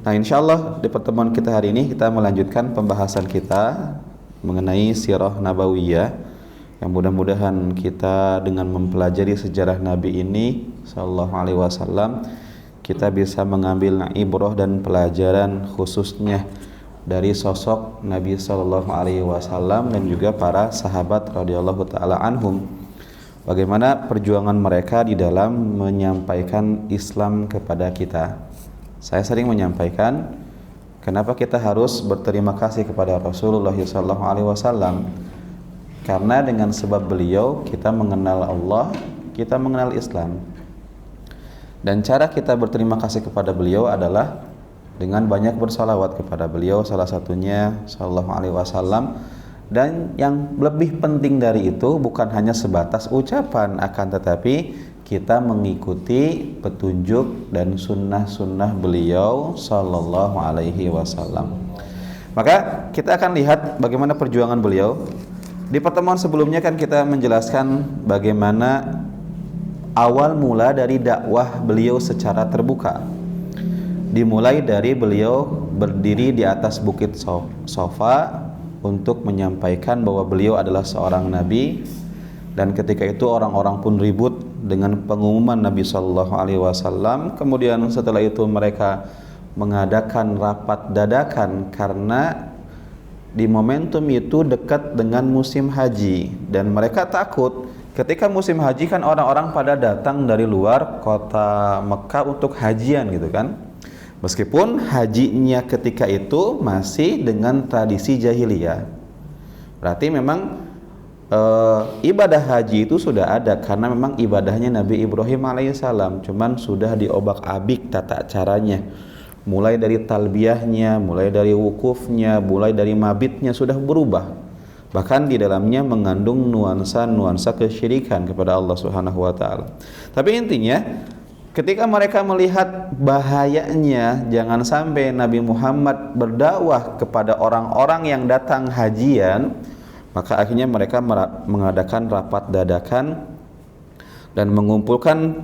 Nah, insya Allah di pertemuan kita hari ini kita melanjutkan pembahasan kita mengenai sirah nabawiyah, yang mudah-mudahan kita dengan mempelajari sejarah Nabi ini Sallallahu Alaihi Wasallam kita bisa mengambil ibrah dan pelajaran khususnya dari sosok Nabi Sallallahu Alaihi Wasallam dan juga para sahabat radhiyallahu taala anhum, bagaimana perjuangan mereka di dalam menyampaikan Islam kepada kita. Saya sering menyampaikan kenapa kita harus berterima kasih kepada Rasulullah sallallahu alaihi wasallam, karena dengan sebab beliau kita mengenal Allah, kita mengenal Islam. Dan cara kita berterima kasih kepada beliau adalah dengan banyak bersalawat kepada beliau, salah satunya sallallahu alaihi wasallam. Dan yang lebih penting dari itu bukan hanya sebatas ucapan, akan tetapi kita mengikuti petunjuk dan sunnah-sunnah beliau sallallahu alaihi wasallam. Maka kita akan lihat bagaimana perjuangan beliau. Di pertemuan sebelumnya kan kita menjelaskan bagaimana awal mula dari dakwah beliau secara terbuka. Dimulai dari beliau berdiri di atas bukit Sofa untuk menyampaikan bahwa beliau adalah seorang nabi, dan ketika itu orang-orang pun ribut dengan pengumuman Nabi Sallallahu Alaihi Wasallam. Kemudian setelah itu mereka mengadakan rapat dadakan karena di momentum itu dekat dengan musim haji, dan mereka takut ketika musim haji kan orang-orang pada datang dari luar kota Mekah untuk hajian gitu kan. Meskipun hajinya ketika itu masih dengan tradisi jahiliyah, berarti memang ibadah haji itu sudah ada karena memang ibadahnya Nabi Ibrahim alaihissalam, cuman sudah diobak-abik tata caranya, mulai dari talbiyahnya, mulai dari wukufnya, mulai dari mabitnya sudah berubah, bahkan di dalamnya mengandung nuansa kesyirikan kepada Allah Subhanahu wa taala. Tapi intinya ketika mereka melihat bahayanya jangan sampai Nabi Muhammad berdakwah kepada orang-orang yang datang hajian, maka akhirnya mereka mengadakan rapat dadakan dan mengumpulkan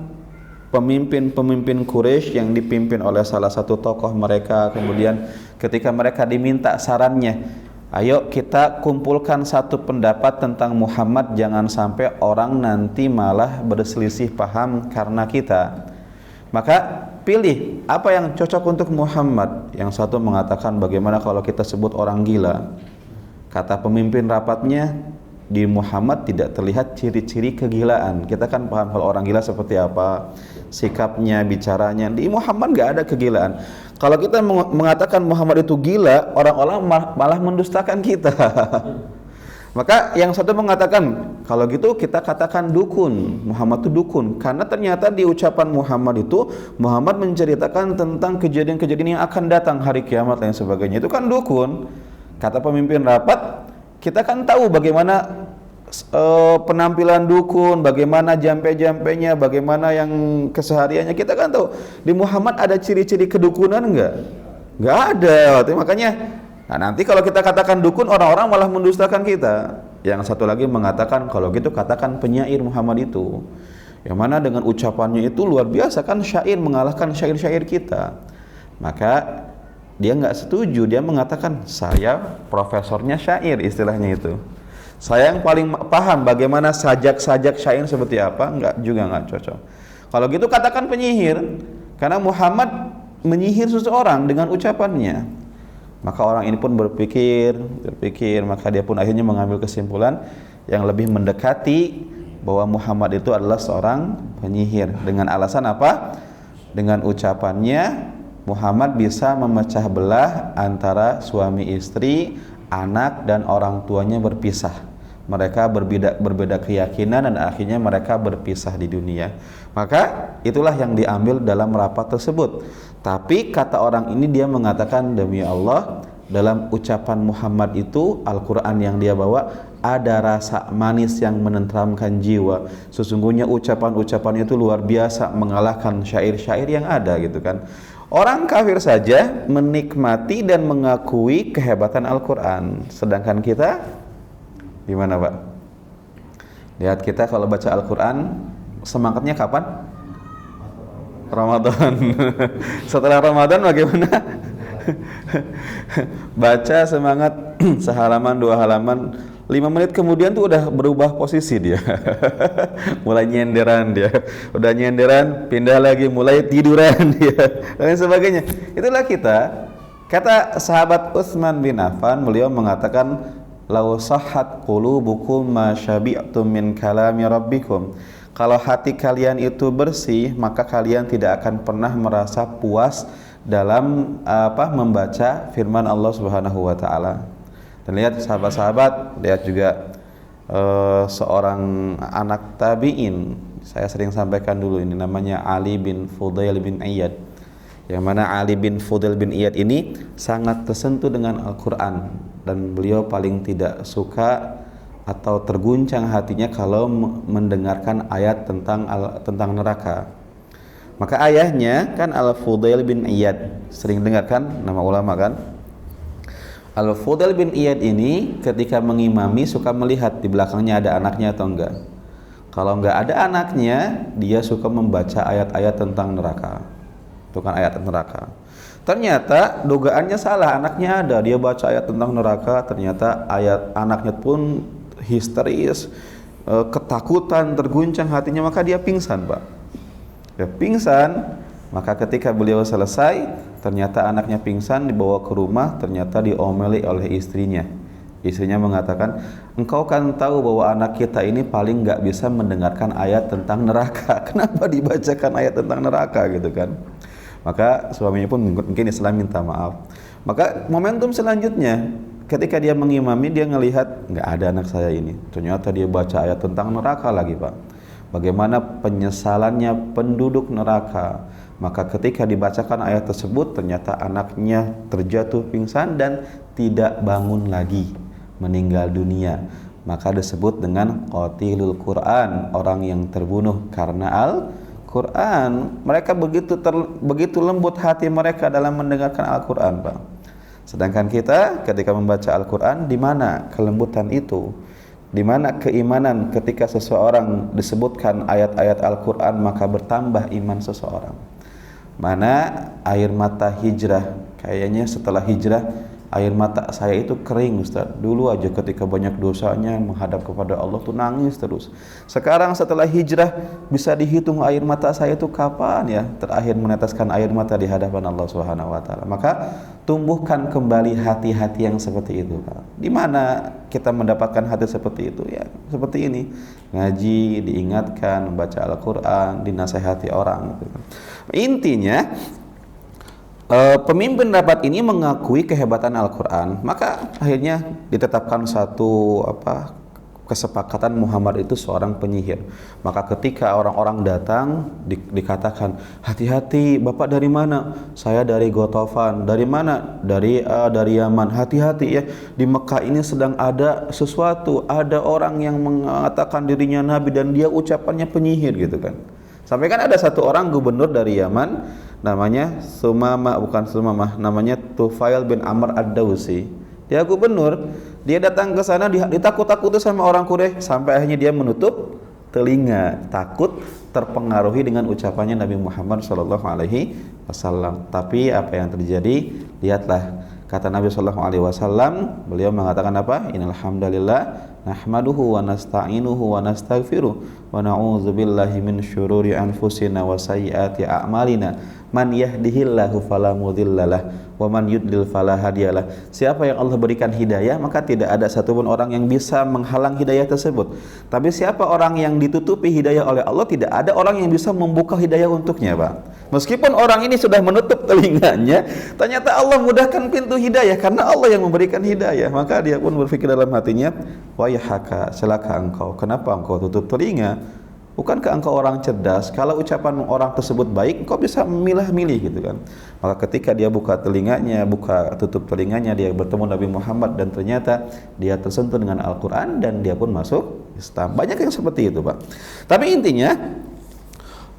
pemimpin-pemimpin Quraisy yang dipimpin oleh salah satu tokoh mereka. Kemudian ketika mereka diminta sarannya, ayo kita kumpulkan satu pendapat tentang Muhammad, jangan sampai orang nanti malah berselisih paham karena kita. Maka pilih apa yang cocok untuk Muhammad. Yang satu mengatakan bagaimana kalau kita sebut orang gila. Kata pemimpin rapatnya, di Muhammad tidak terlihat ciri-ciri kegilaan. Kita kan paham kalau orang gila seperti apa, sikapnya, bicaranya. Di Muhammad nggak ada kegilaan. Kalau kita mengatakan Muhammad itu gila, orang-orang malah mendustakan kita. Maka yang satu mengatakan, kalau gitu kita katakan dukun, Muhammad itu dukun. Karena ternyata di ucapan Muhammad itu, Muhammad menceritakan tentang kejadian-kejadian yang akan datang hari kiamat dan sebagainya. Itu kan dukun. Kata pemimpin rapat, kita kan tahu bagaimana penampilan dukun, bagaimana jampe-jampenya, bagaimana yang kesehariannya. Kita kan tahu di Muhammad ada ciri-ciri kedukunan nggak ada. Makanya nah nanti kalau kita katakan dukun, orang-orang malah mendustakan kita. Yang satu lagi mengatakan kalau gitu katakan penyair Muhammad itu, yang mana dengan ucapannya itu luar biasa, kan syair mengalahkan syair-syair kita. Maka dia nggak setuju, dia mengatakan saya profesornya syair, istilahnya itu. Saya yang paling paham bagaimana sajak-sajak syair seperti apa, nggak cocok. Kalau gitu katakan penyihir, karena Muhammad menyihir seseorang dengan ucapannya. Maka orang ini pun berpikir, maka dia pun akhirnya mengambil kesimpulan yang lebih mendekati bahwa Muhammad itu adalah seorang penyihir. Dengan alasan apa? Dengan ucapannya Muhammad bisa memecah belah antara suami istri, anak dan orang tuanya berpisah. Mereka berbeda keyakinan dan akhirnya mereka berpisah di dunia. Maka itulah yang diambil dalam rapat tersebut. Tapi kata orang ini dia mengatakan, demi Allah, dalam ucapan Muhammad itu, Al-Quran yang dia bawa ada rasa manis yang menenteramkan jiwa. Sesungguhnya ucapan-ucapannya itu luar biasa, mengalahkan syair-syair yang ada gitu kan. Orang kafir saja menikmati dan mengakui kehebatan Al-Quran. Sedangkan kita gimana Pak? Lihat kita kalau baca Al-Quran semangatnya kapan? Ramadan. Setelah Ramadan bagaimana? Baca semangat sehalaman dua halaman, 5 menit kemudian tuh udah berubah posisi dia. Mulai nyenderan dia, udah nyenderan pindah lagi, mulai tiduran dia dan lain sebagainya. Itulah kita. Kata sahabat Utsman bin Affan, beliau mengatakan, "Lau sahhat qulubukum ma syabi'tum min kalami rabbikum." Kalau hati kalian itu bersih, maka kalian tidak akan pernah merasa puas dalam membaca firman Allah Subhanahu wa taala. Dan lihat sahabat-sahabat, lihat juga seorang anak tabi'in. Saya sering sampaikan dulu ini, namanya Ali bin Fudail bin Iyad. Yang mana Ali bin Fudail bin Iyad ini sangat tersentuh dengan Al-Quran, dan beliau paling tidak suka atau terguncang hatinya kalau mendengarkan ayat tentang neraka. Maka ayahnya kan Al-Fudail bin Iyad, sering dengarkan nama ulama kan. Al-Fudail bin Iyad ini ketika mengimami suka melihat di belakangnya ada anaknya atau enggak. Kalau enggak ada anaknya, dia suka membaca ayat-ayat tentang neraka. Itu kan ayat neraka. Ternyata dugaannya salah, anaknya ada, dia baca ayat tentang neraka, ternyata ayat anaknya pun histeris, ketakutan, terguncang hatinya, maka dia pingsan, Pak. Dia pingsan, maka ketika beliau selesai, ternyata anaknya pingsan, dibawa ke rumah, ternyata diomeli oleh istrinya. Istrinya mengatakan, "Engkau kan tahu bahwa anak kita ini paling nggak bisa mendengarkan ayat tentang neraka. Kenapa dibacakan ayat tentang neraka?" gitu kan. Maka suaminya pun mungkin Islam minta maaf. Maka momentum selanjutnya, ketika dia mengimami, dia ngelihat nggak ada anak saya ini. Ternyata dia baca ayat tentang neraka lagi, Pak. Bagaimana penyesalannya penduduk neraka. Maka ketika dibacakan ayat tersebut, ternyata anaknya terjatuh pingsan dan tidak bangun lagi, meninggal dunia. Maka disebut dengan qatilul Quran, orang yang terbunuh karena Al-Quran. Mereka begitu lembut hati mereka dalam mendengarkan Al-Quran, Pak. Sedangkan kita ketika membaca Al-Quran, di mana kelembutan itu? Di mana keimanan ketika seseorang disebutkan ayat-ayat Al-Quran, maka bertambah iman seseorang. Mana air mata hijrah? Kayaknya setelah hijrah air mata saya itu kering, Ustaz. Dulu aja ketika banyak dosanya menghadap kepada Allah tuh nangis terus. Sekarang setelah hijrah bisa dihitung air mata saya itu kapan ya terakhir meneteskan air mata di hadapan Allah Subhanahu wa taala. Maka tumbuhkan kembali hati-hati yang seperti itu, Pak. Di mana kita mendapatkan hati seperti itu? Ya, seperti ini. Ngaji, diingatkan, membaca Al-Qur'an, dinasehati orang gitu. Intinya pemimpin rapat ini mengakui kehebatan Al-Quran, maka akhirnya ditetapkan satu kesepakatan Muhammad itu seorang penyihir. Maka ketika orang-orang datang dikatakan, "Hati-hati, Bapak dari mana?" "Saya dari Gotofan." "Dari mana?" Dari Yaman." "Hati-hati ya, di Mekah ini sedang ada sesuatu, ada orang yang mengatakan dirinya nabi dan dia ucapannya penyihir," gitu kan. Sampai kan ada satu orang gubernur dari Yaman, namanya namanya Tufail bin Amr ad-Dawsi. Dia gubernur, dia datang ke sana ditakut-takuti sama orang Quraisy, sampai akhirnya dia menutup telinga, takut terpengaruhi dengan ucapannya Nabi Muhammad SAW. Tapi apa yang terjadi? Lihatlah, kata Nabi SAW, beliau mengatakan apa? "Innal hamdalillah nahmaduhu wa nasta'inuhu wa nastaghfiruh wa na'udzu billahi min syururi anfusina wa sayyiati a'malina. Man yahdihillahu fala mudhillalah wa man yudlil fala hadiyalah." Siapa yang Allah berikan hidayah, maka tidak ada satupun orang yang bisa menghalang hidayah tersebut. Tapi siapa orang yang ditutupi hidayah oleh Allah, tidak ada orang yang bisa membuka hidayah untuknya, Pak. Meskipun orang ini sudah menutup telinganya, ternyata Allah mudahkan pintu hidayah karena Allah yang memberikan hidayah. Maka dia pun berpikir dalam hatinya, "Wayhaka, celaka engkau. Kenapa engkau tutup telinga? Bukankah engkau orang cerdas? Kalau ucapan orang tersebut baik, engkau bisa memilah-milih," gitu kan. Maka ketika dia tutup telinganya, dia bertemu Nabi Muhammad dan ternyata dia tersentuh dengan Al-Quran dan dia pun masuk Islam. Banyak yang seperti itu, Pak. Tapi intinya,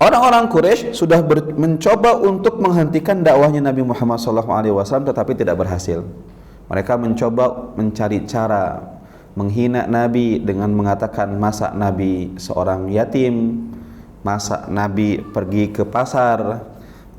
orang-orang Quraisy sudah mencoba untuk menghentikan dakwahnya Nabi Muhammad SAW, tetapi tidak berhasil. Mereka mencoba mencari cara menghina Nabi dengan mengatakan masa Nabi seorang yatim, masa Nabi pergi ke pasar,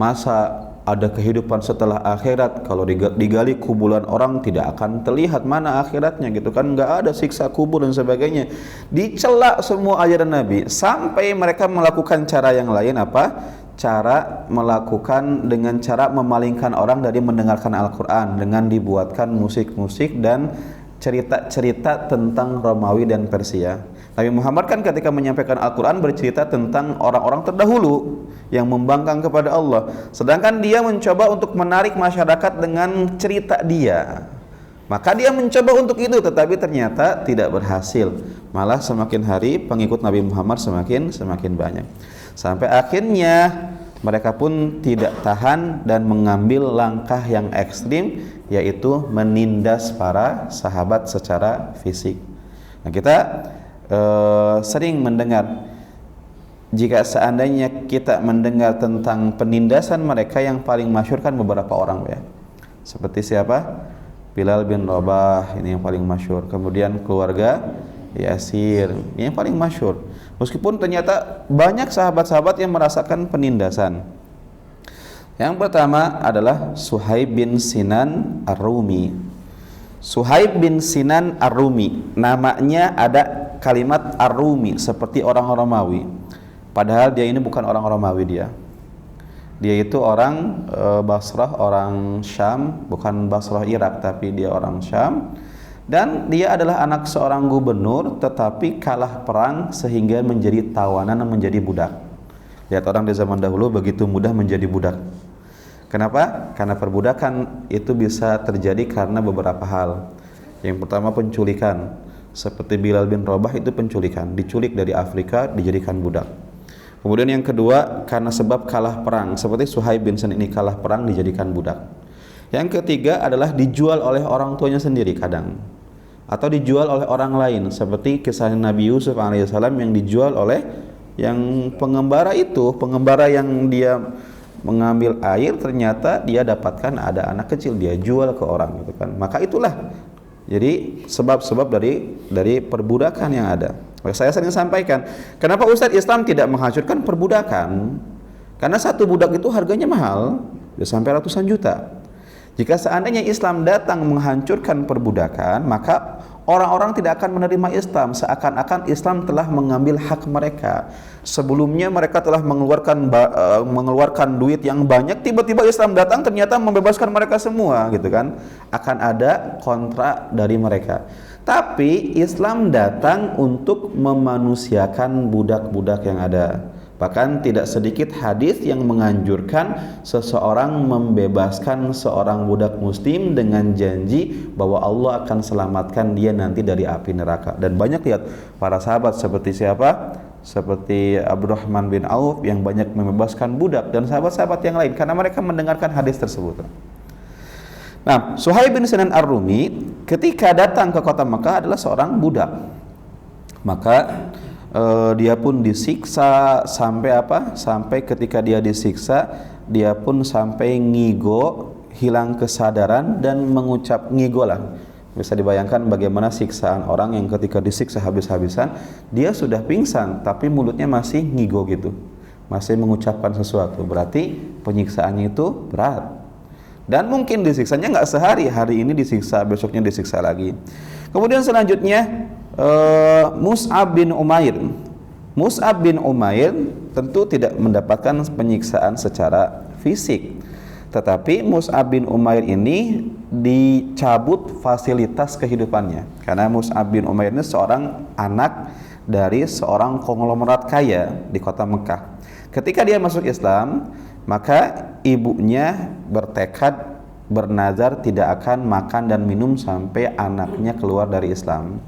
masa ada kehidupan setelah akhirat. Kalau digali kuburan orang tidak akan terlihat mana akhiratnya gitu kan, nggak ada siksa kubur dan sebagainya. Dicela semua ajaran Nabi sampai mereka melakukan cara yang lain. Apa? Cara melakukan dengan cara memalingkan orang dari mendengarkan Al-Quran dengan dibuatkan musik-musik dan cerita-cerita tentang Romawi dan Persia. Nabi Muhammad kan ketika menyampaikan Al-Quran bercerita tentang orang-orang terdahulu yang membangkang kepada Allah, sedangkan dia mencoba untuk menarik masyarakat dengan cerita dia. Maka dia mencoba untuk itu, tetapi ternyata tidak berhasil. Malah semakin hari pengikut Nabi Muhammad semakin banyak. Sampai akhirnya mereka pun tidak tahan dan mengambil langkah yang ekstrim, yaitu menindas para sahabat secara fisik. Nah, kita sering mendengar, jika seandainya kita mendengar tentang penindasan mereka, yang paling masyhur kan beberapa orang ya. Seperti siapa? Bilal bin Rabah, ini yang paling masyhur. Kemudian keluarga Yasir, ini yang paling masyhur. Meskipun ternyata banyak sahabat-sahabat yang merasakan penindasan. Yang pertama adalah Suhaib bin Sinan Ar-Rumi. Suhaib bin Sinan Ar-Rumi, namanya ada kalimat Ar-Rumi seperti orang Romawi. Padahal dia ini bukan orang Romawi dia. Dia itu orang Basrah, orang Syam, bukan Basrah Irak, tapi dia orang Syam. Dan dia adalah anak seorang gubernur, tetapi kalah perang sehingga menjadi tawanan dan menjadi budak. Lihat, orang di zaman dahulu begitu mudah menjadi budak. Kenapa? Karena perbudakan itu bisa terjadi karena beberapa hal. Yang pertama penculikan. Seperti Bilal bin Rabah itu penculikan, diculik dari Afrika, dijadikan budak. Kemudian yang kedua, karena sebab kalah perang, seperti Suhaib bin Sinan ini kalah perang, dijadikan budak. Yang ketiga adalah dijual oleh orang tuanya sendiri kadang, atau dijual oleh orang lain, seperti kisah Nabi Yusuf alaihissalam yang dijual oleh yang pengembara itu, pengembara yang dia mengambil air, ternyata dia dapatkan ada anak kecil, dia jual ke orang gitu kan. Maka itulah jadi sebab-sebab dari perbudakan yang ada. Saya sering sampaikan, kenapa Ustadz Islam tidak menghancurkan perbudakan? Karena satu budak itu harganya mahal, bisa sampai ratusan juta. Jika seandainya Islam datang menghancurkan perbudakan, maka orang-orang tidak akan menerima Islam, seakan-akan Islam telah mengambil hak mereka. Sebelumnya mereka telah mengeluarkan duit yang banyak, tiba-tiba Islam datang ternyata membebaskan mereka semua gitu kan. Akan ada kontra dari mereka. Tapi Islam datang untuk memanusiakan budak-budak yang ada. Bahkan tidak sedikit hadis yang menganjurkan seseorang membebaskan seorang budak muslim dengan janji bahwa Allah akan selamatkan dia nanti dari api neraka. Dan banyak lihat para sahabat seperti siapa? Seperti Abdurrahman bin Auf yang banyak membebaskan budak, dan sahabat-sahabat yang lain karena mereka mendengarkan hadis tersebut. Nah, Suhaib bin Sinan Ar-Rumi ketika datang ke kota Mekah adalah seorang budak. Maka dia pun disiksa sampai apa? Sampai ketika dia disiksa, dia pun sampai ngigo, hilang kesadaran dan mengucap ngigo lah. Bisa dibayangkan bagaimana siksaan orang yang ketika disiksa habis-habisan, dia sudah pingsan tapi mulutnya masih ngigo gitu, masih mengucapkan sesuatu. Berarti penyiksaannya itu berat. Dan mungkin disiksanya nggak sehari, hari ini disiksa, besoknya disiksa lagi. Kemudian selanjutnya Mus'ab bin Umair. Mus'ab bin Umair tentu tidak mendapatkan penyiksaan secara fisik, tetapi Mus'ab bin Umair ini dicabut fasilitas kehidupannya. Karena Mus'ab bin Umair ini seorang anak dari seorang konglomerat kaya di kota Mekah. Ketika dia masuk Islam, maka ibunya bertekad, bernazar tidak akan makan dan minum sampai anaknya keluar dari Islam.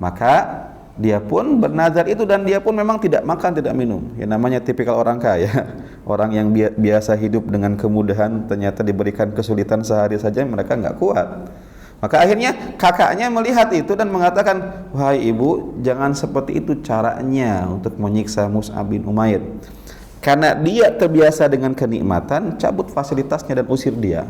Maka dia pun bernazar itu, dan dia pun memang tidak makan, tidak minum. Ya, namanya tipikal orang kaya. Orang yang biasa hidup dengan kemudahan, ternyata diberikan kesulitan sehari saja mereka nggak kuat. Maka akhirnya kakaknya melihat itu dan mengatakan, "Wahai ibu, jangan seperti itu caranya untuk menyiksa Mus'ab bin Umair. Karena dia terbiasa dengan kenikmatan, cabut fasilitasnya dan usir dia."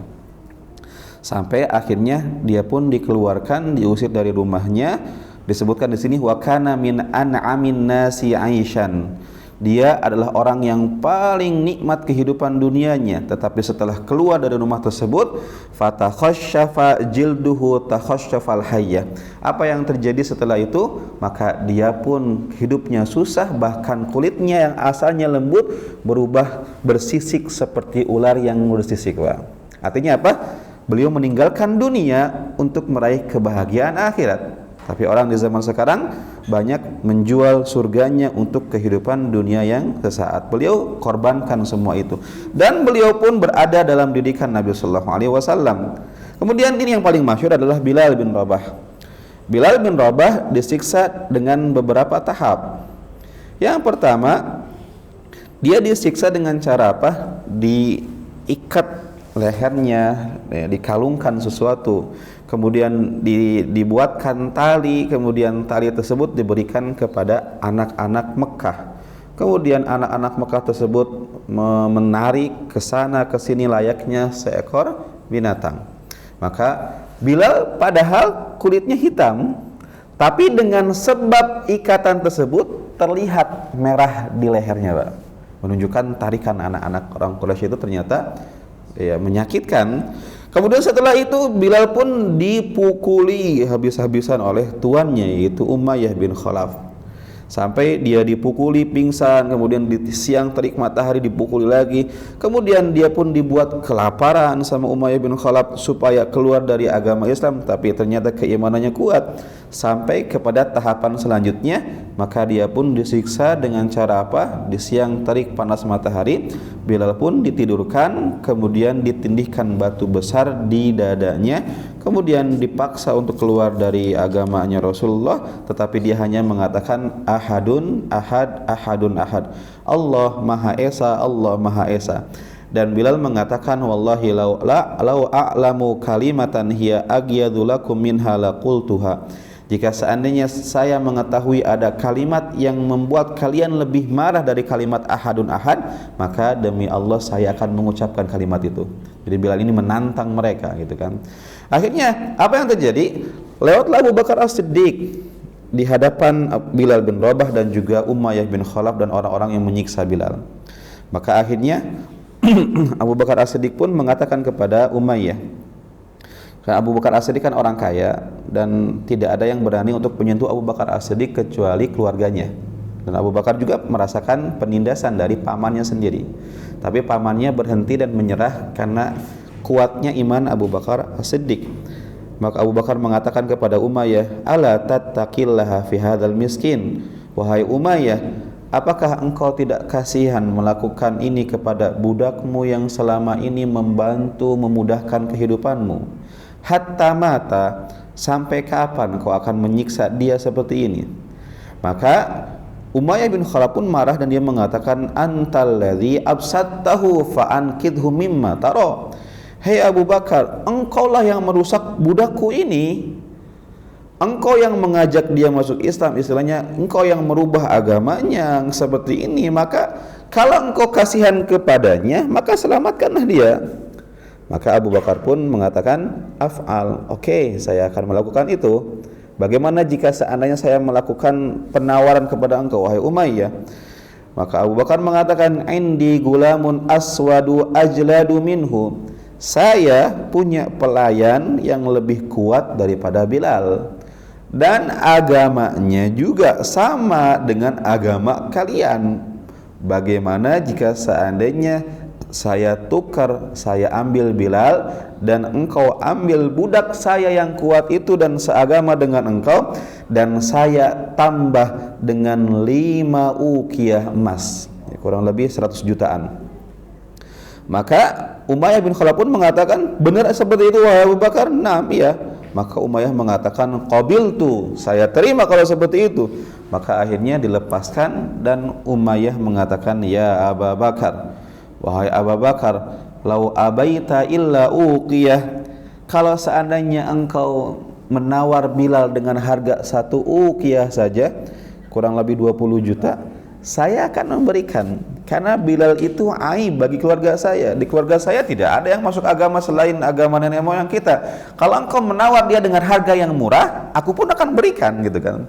Sampai akhirnya dia pun dikeluarkan, diusir dari rumahnya. Disebutkan di sini, wa kana min an'amin nasi aishan. dia adalah orang yang paling nikmat kehidupan dunianya, tetapi setelah keluar dari rumah tersebut fatakhasyafa jilduhu takhassyafal hayya. Apa yang terjadi setelah itu? Maka dia pun hidupnya susah, bahkan kulitnya yang asalnya lembut berubah bersisik seperti ular yang bersisik, Pak. Artinya apa? Beliau meninggalkan dunia untuk meraih kebahagiaan akhirat. Tapi orang di zaman sekarang banyak menjual surganya untuk kehidupan dunia yang sesaat. Beliau korbankan semua itu, dan beliau pun berada dalam didikan Nabi sallallahu alaihi wasallam. Kemudian ini yang paling masyhur adalah Bilal bin Rabah. Bilal bin Rabah disiksa dengan beberapa tahap. Yang pertama, dia disiksa dengan cara apa? Diikat lehernya, dikalungkan sesuatu, kemudian dibuatkan tali, kemudian tali tersebut diberikan kepada anak-anak Mekah. Kemudian anak-anak Mekah tersebut menarik ke sana ke sini layaknya seekor binatang. Maka Bilal padahal kulitnya hitam, tapi dengan sebab ikatan tersebut terlihat merah di lehernya, Pak. Menunjukkan tarikan anak-anak orang Quraisy itu ternyata menyakitkan. Kemudian setelah itu Bilal pun dipukuli habis-habisan oleh tuannya, yaitu Umayyah bin Khalaf, sampai dia dipukuli pingsan. Kemudian di siang terik matahari dipukuli lagi. Kemudian dia pun dibuat kelaparan sama Umayyah bin Khalaf supaya keluar dari agama Islam, tapi ternyata keimanannya kuat. Sampai kepada tahapan selanjutnya, maka dia pun disiksa dengan cara apa? Di siang terik panas matahari, Bilal pun ditidurkan, kemudian ditindihkan batu besar di dadanya, kemudian dipaksa untuk keluar dari agamanya Rasulullah, tetapi dia hanya mengatakan ahadun ahad, ahadun ahad, Allah Maha Esa, Allah Maha Esa. Dan Bilal mengatakan, wallahi lau a'lamu kalimatan hiya agyadu lakum minha laqultuha. Jika seandainya saya mengetahui ada kalimat yang membuat kalian lebih marah dari kalimat ahadun ahad, maka demi Allah saya akan mengucapkan kalimat itu. Jadi Bilal ini menantang mereka, gitu kan. Akhirnya apa yang terjadi? Lewatlah Abu Bakar As-Siddiq di hadapan Bilal bin Rabah dan juga Umayyah bin Khalaf dan orang-orang yang menyiksa Bilal. Maka akhirnya Abu Bakar As-Siddiq pun mengatakan kepada Umayyah, karena Abu Bakar As-Siddiq kan orang kaya dan tidak ada yang berani untuk menyentuh Abu Bakar As-Siddiq kecuali keluarganya. Dan Abu Bakar juga merasakan penindasan dari pamannya sendiri. Tapi pamannya berhenti dan menyerah karena kuatnya iman Abu Bakar As-Siddiq. Maka Abu Bakar mengatakan kepada Umayyah, "Ala tattaqillaha fi hadzal miskin?" Wahai Umayyah, apakah engkau tidak kasihan melakukan ini kepada budakmu yang selama ini membantu memudahkan kehidupanmu? Hatta mata, sampai kapan kau akan menyiksa dia seperti ini? Maka Umayyah bin Khalaf pun marah dan dia mengatakan, antal ladzi absattahu fa ankidhu mimma tara. Hei Abu Bakar, engkaulah yang merusak budakku ini. Engkau yang mengajak dia masuk Islam, istilahnya engkau yang merubah agamanya seperti ini. Maka kalau engkau kasihan kepadanya, maka selamatkanlah dia. Maka Abu Bakar pun mengatakan, af'al, oke, saya akan melakukan itu. Bagaimana jika seandainya saya melakukan penawaran kepada engkau, wahai Umayyah? Maka Abu Bakar mengatakan, indi gulamun aswadu ajladu minhu. Saya punya pelayan yang lebih kuat daripada Bilal, dan agamanya juga sama dengan agama kalian. Bagaimana jika seandainya saya tukar, saya ambil Bilal dan engkau ambil budak saya yang kuat itu dan seagama dengan engkau, dan saya tambah dengan 5 uqiyah emas, kurang lebih 100 jutaan. Maka Umayyah bin Khalaf pun mengatakan, benar seperti itu wahai Abu Bakar? Nah, iya. Maka Umayyah mengatakan, qabiltu, saya terima kalau seperti itu. Maka akhirnya dilepaskan dan Umayyah mengatakan, ya Abu Bakar, wahai Abu Bakar, lau abaita illa uqiyah, kalau seandainya engkau menawar Bilal dengan harga 1 uqiyah saja, kurang lebih 20 juta, saya akan memberikan. Karena Bilal itu aib bagi keluarga saya. Di keluarga saya tidak ada yang masuk agama selain agama nenek moyang kita. Kalau engkau menawar dia dengan harga yang murah, aku pun akan berikan, gitu kan.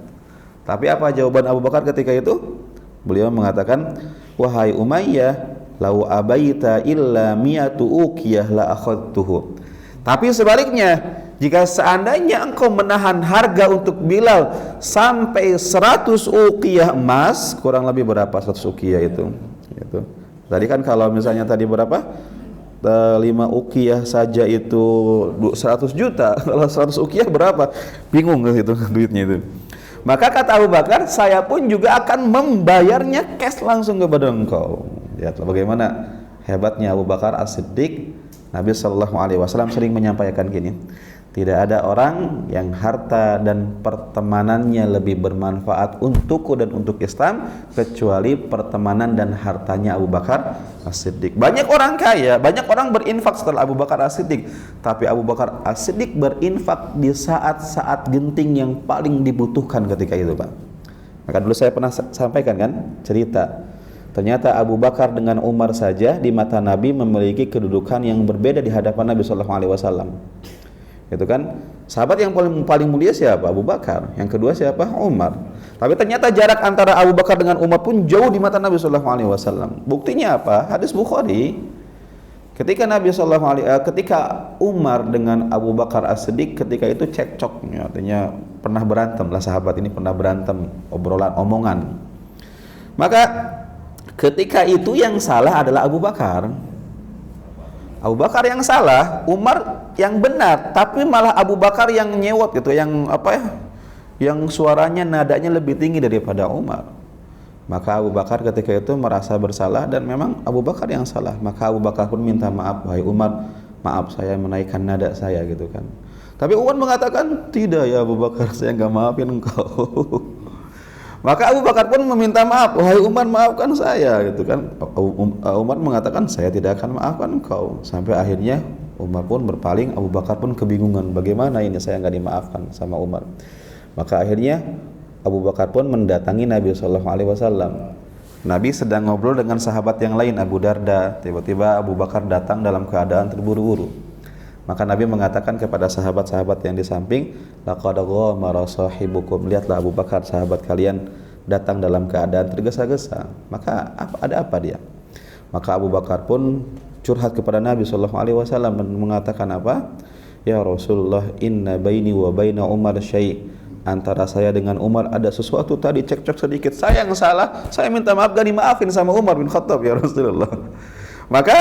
Tapi apa jawaban Abu Bakar ketika itu? Beliau mengatakan, wahai Umayyah, lau abaita illa mi'atu uqiyah la akhadtuhu. Tapi sebaliknya, jika seandainya engkau menahan harga untuk Bilal sampai 100 uqiyah emas, kurang lebih berapa 100 uqiyah itu? Gitu. Tadi kan kalau misalnya tadi berapa? 5 uqiyah saja itu 100 juta. Kalau 100 uqiyah berapa? Bingung gitu duitnya itu. Maka kata Abu Bakar, saya pun juga akan membayarnya cash langsung kepada engkau. Lihatlah bagaimana hebatnya Abu Bakar As-Siddiq. Nabi Shallallahu Alaihi Wasallam sering menyampaikan gini, tidak ada orang yang harta dan pertemanannya lebih bermanfaat untukku dan untuk Islam kecuali pertemanan dan hartanya Abu Bakar As-Siddiq. Banyak orang kaya, banyak orang berinfak setelah Abu Bakar As-Siddiq, tapi Abu Bakar As-Siddiq berinfak di saat-saat genting yang paling dibutuhkan ketika itu, Pak. Maka dulu saya pernah sampaikan kan cerita, ternyata Abu Bakar dengan Umar saja di mata Nabi memiliki kedudukan yang berbeda di hadapan Nabi Shallallahu Alaihi Wasallam. Itu kan sahabat yang paling mulia siapa? Abu Bakar. Yang kedua siapa? Umar. Tapi ternyata jarak antara Abu Bakar dengan Umar pun jauh di mata Nabi Shallallahu Alaihi Wasallam. Buktinya apa? Hadis Bukhari. Ketika Umar dengan Abu Bakar As-Siddiq ketika itu cekcok, artinya pernah berantem lah, sahabat ini pernah berantem, omongan. Maka ketika itu yang salah adalah Abu Bakar. Abu Bakar yang salah, Umar yang benar, tapi malah Abu Bakar yang nyewot gitu, yang yang suaranya nadanya lebih tinggi daripada Umar. Maka Abu Bakar ketika itu merasa bersalah dan memang Abu Bakar yang salah. Maka Abu Bakar pun minta maaf, wahai Umar, maaf saya menaikkan nada saya gitu kan. Tapi Umar mengatakan, tidak ya Abu Bakar, saya nggak maafin engkau. Maka Abu Bakar pun meminta maaf, wahai Umar, maafkan saya gitu kan. Umar mengatakan, saya tidak akan maafkan engkau. Sampai akhirnya Umar pun berpaling, Abu Bakar pun kebingungan, bagaimana ini saya nggak dimaafkan sama Umar. Maka akhirnya Abu Bakar pun mendatangi Nabi Shallallahu Alaihi Wasallam. Nabi sedang ngobrol dengan sahabat yang lain, Abu Darda. Tiba-tiba Abu Bakar datang dalam keadaan terburu-buru. Maka Nabi mengatakan kepada sahabat-sahabat yang di samping, laqad ghamara sahibukum, lihatlah Abu Bakar sahabat kalian datang dalam keadaan tergesa-gesa. Maka ada apa dia? Maka Abu Bakar pun curhat kepada Nabi Shallallahu Alaihi Wasallam dan mengatakan apa? Ya Rasulullah, inna baini wa baina Umar syai', antara saya dengan Umar ada sesuatu tadi cekcok sedikit, saya yang salah, saya minta maaf, gak dimaafin sama Umar bin Khattab ya Rasulullah. Maka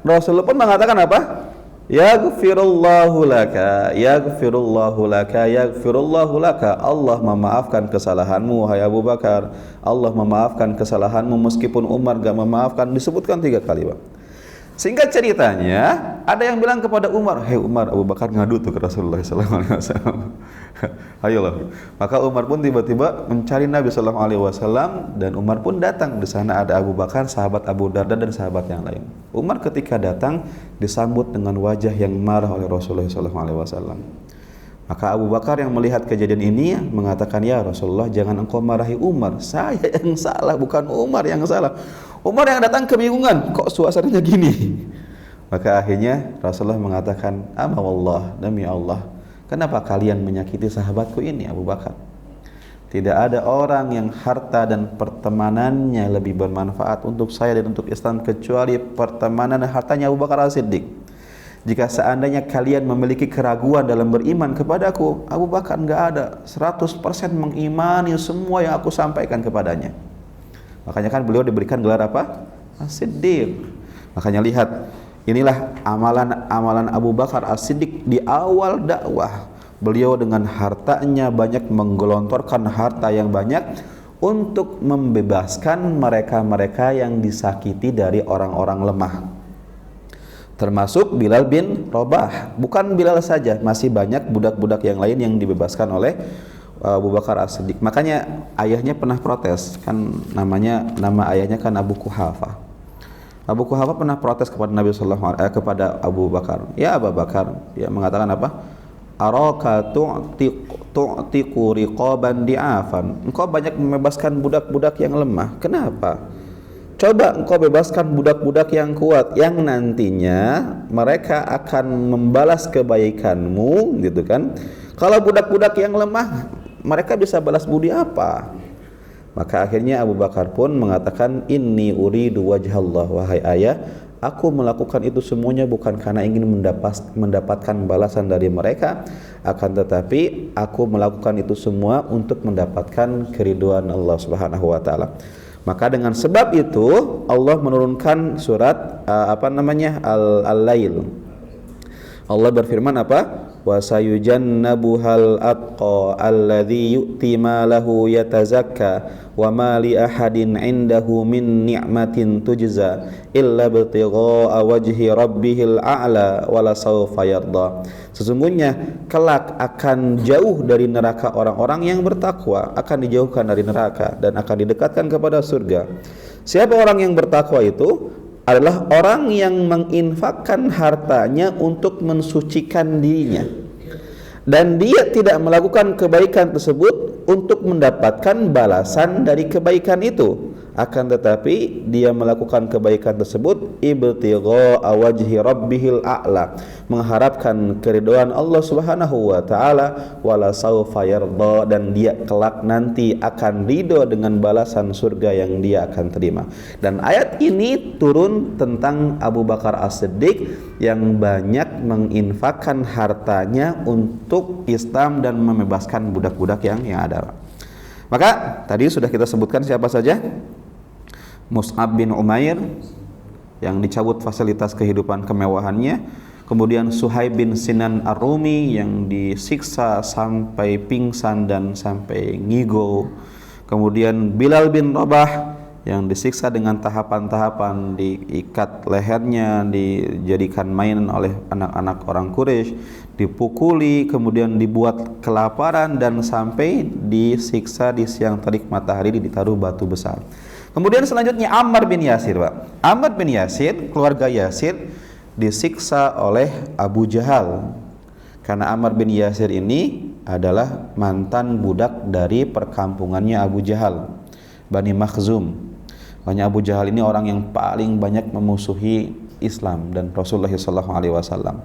Rasulullah pun mengatakan apa? Yaghfirullahu laka, yaghfirullahu laka, yaghfirullahu laka. Allah memaafkan kesalahanmu wahai Abu Bakar. Allah memaafkan kesalahanmu meskipun Umar gak memaafkan. Disebutkan 3 kali, Pak. Singkat ceritanya, ada yang bilang kepada Umar, hei Umar, Abu Bakar ngadu tuh ke Rasulullah SAW. Ayolah. Maka Umar pun tiba-tiba mencari Nabi SAW dan Umar pun datang. Di sana ada Abu Bakar, sahabat Abu Darda dan sahabat yang lain. Umar ketika datang disambut dengan wajah yang marah oleh Rasulullah SAW. Maka Abu Bakar yang melihat kejadian ini mengatakan, ya Rasulullah, jangan engkau marahi Umar, saya yang salah, bukan Umar yang salah. Umar yang datang kebingungan, kok suasananya gini? Maka akhirnya Rasulullah mengatakan, ama wallah, demi Allah, kenapa kalian menyakiti sahabatku ini Abu Bakar? Tidak ada orang yang harta dan pertemanannya lebih bermanfaat untuk saya dan untuk Islam kecuali pertemanan dan hartanya Abu Bakar As-Siddiq. Jika seandainya kalian memiliki keraguan dalam beriman kepadaku, Abu Bakar enggak ada 100% mengimani semua yang aku sampaikan kepadanya. Makanya kan beliau diberikan gelar apa? As-Siddiq. Makanya lihat, inilah amalan Abu Bakar As-Siddiq di awal dakwah. Beliau dengan hartanya banyak, menggelontorkan harta yang banyak untuk membebaskan mereka-mereka yang disakiti dari orang-orang lemah. Termasuk Bilal bin Rabah. Bukan Bilal saja, masih banyak budak-budak yang lain yang dibebaskan oleh Abu Bakar As-Siddiq. Makanya ayahnya pernah protes, kan nama ayahnya kan Abu Quhafah. Abu Quhafah pernah protes kepada Nabi kepada Abu Bakar. Ya Abu Bakar, dia mengatakan apa? Araka tu'tiqu riqaban di'afan. Engkau banyak membebaskan budak-budak yang lemah. Kenapa? Coba engkau bebaskan budak-budak yang kuat, yang nantinya mereka akan membalas kebaikanmu, gitu kan? Kalau budak-budak yang lemah, mereka bisa balas budi apa? Maka akhirnya Abu Bakar pun mengatakan, inni uridu wajhallah, wahai ayah, aku melakukan itu semuanya bukan karena ingin mendapatkan balasan dari mereka, akan tetapi aku melakukan itu semua untuk mendapatkan keridhaan Allah Subhanahu wa taala. Maka dengan sebab itu Allah menurunkan surat Al-Lail. Allah berfirman apa? Wa sayujannabuhal atqa alladzi yu'ti malahu yatazakka wa ma li ahadin 'indahu min ni'matin tujza illa ibtigha'a wajhi rabbihil a'la wa la sawfa yarda. Sesungguhnya kelak akan jauh dari neraka orang-orang yang bertakwa, akan dijauhkan dari neraka dan akan didekatkan kepada surga. Siapa orang yang bertakwa itu? Adalah orang yang menginfakkan hartanya untuk mensucikan dirinya, dan dia tidak melakukan kebaikan tersebut untuk mendapatkan balasan dari kebaikan itu, akan tetapi dia melakukan kebaikan tersebut ibtigha'a wajhi rabbihil a'la, mengharapkan keridhaan Allah Subhanahu wa taala, wala saufa yarda, dan dia kelak nanti akan ridho dengan balasan surga yang dia akan terima. Dan ayat ini turun tentang Abu Bakar As-Siddiq yang banyak menginfakkan hartanya untuk Islam dan membebaskan budak-budak yang ada. Maka tadi sudah kita sebutkan siapa saja. Mus'ab bin Umair yang dicabut fasilitas kehidupan kemewahannya, kemudian Suhaib bin Sinan Ar-Rumi yang disiksa sampai pingsan dan sampai ngigo, kemudian Bilal bin Rabah yang disiksa dengan tahapan-tahapan, diikat lehernya, dijadikan mainan oleh anak-anak orang Quraisy, dipukuli, kemudian dibuat kelaparan dan sampai disiksa di siang terik matahari, ditaruh batu besar. Kemudian selanjutnya Ammar bin Yasir, Pak. Ammar bin Yasir, keluarga Yasir disiksa oleh Abu Jahal. Karena Ammar bin Yasir ini adalah mantan budak dari perkampungannya Abu Jahal, Bani Makhzum. Makanya Abu Jahal ini orang yang paling banyak memusuhi Islam dan Rasulullah SAW.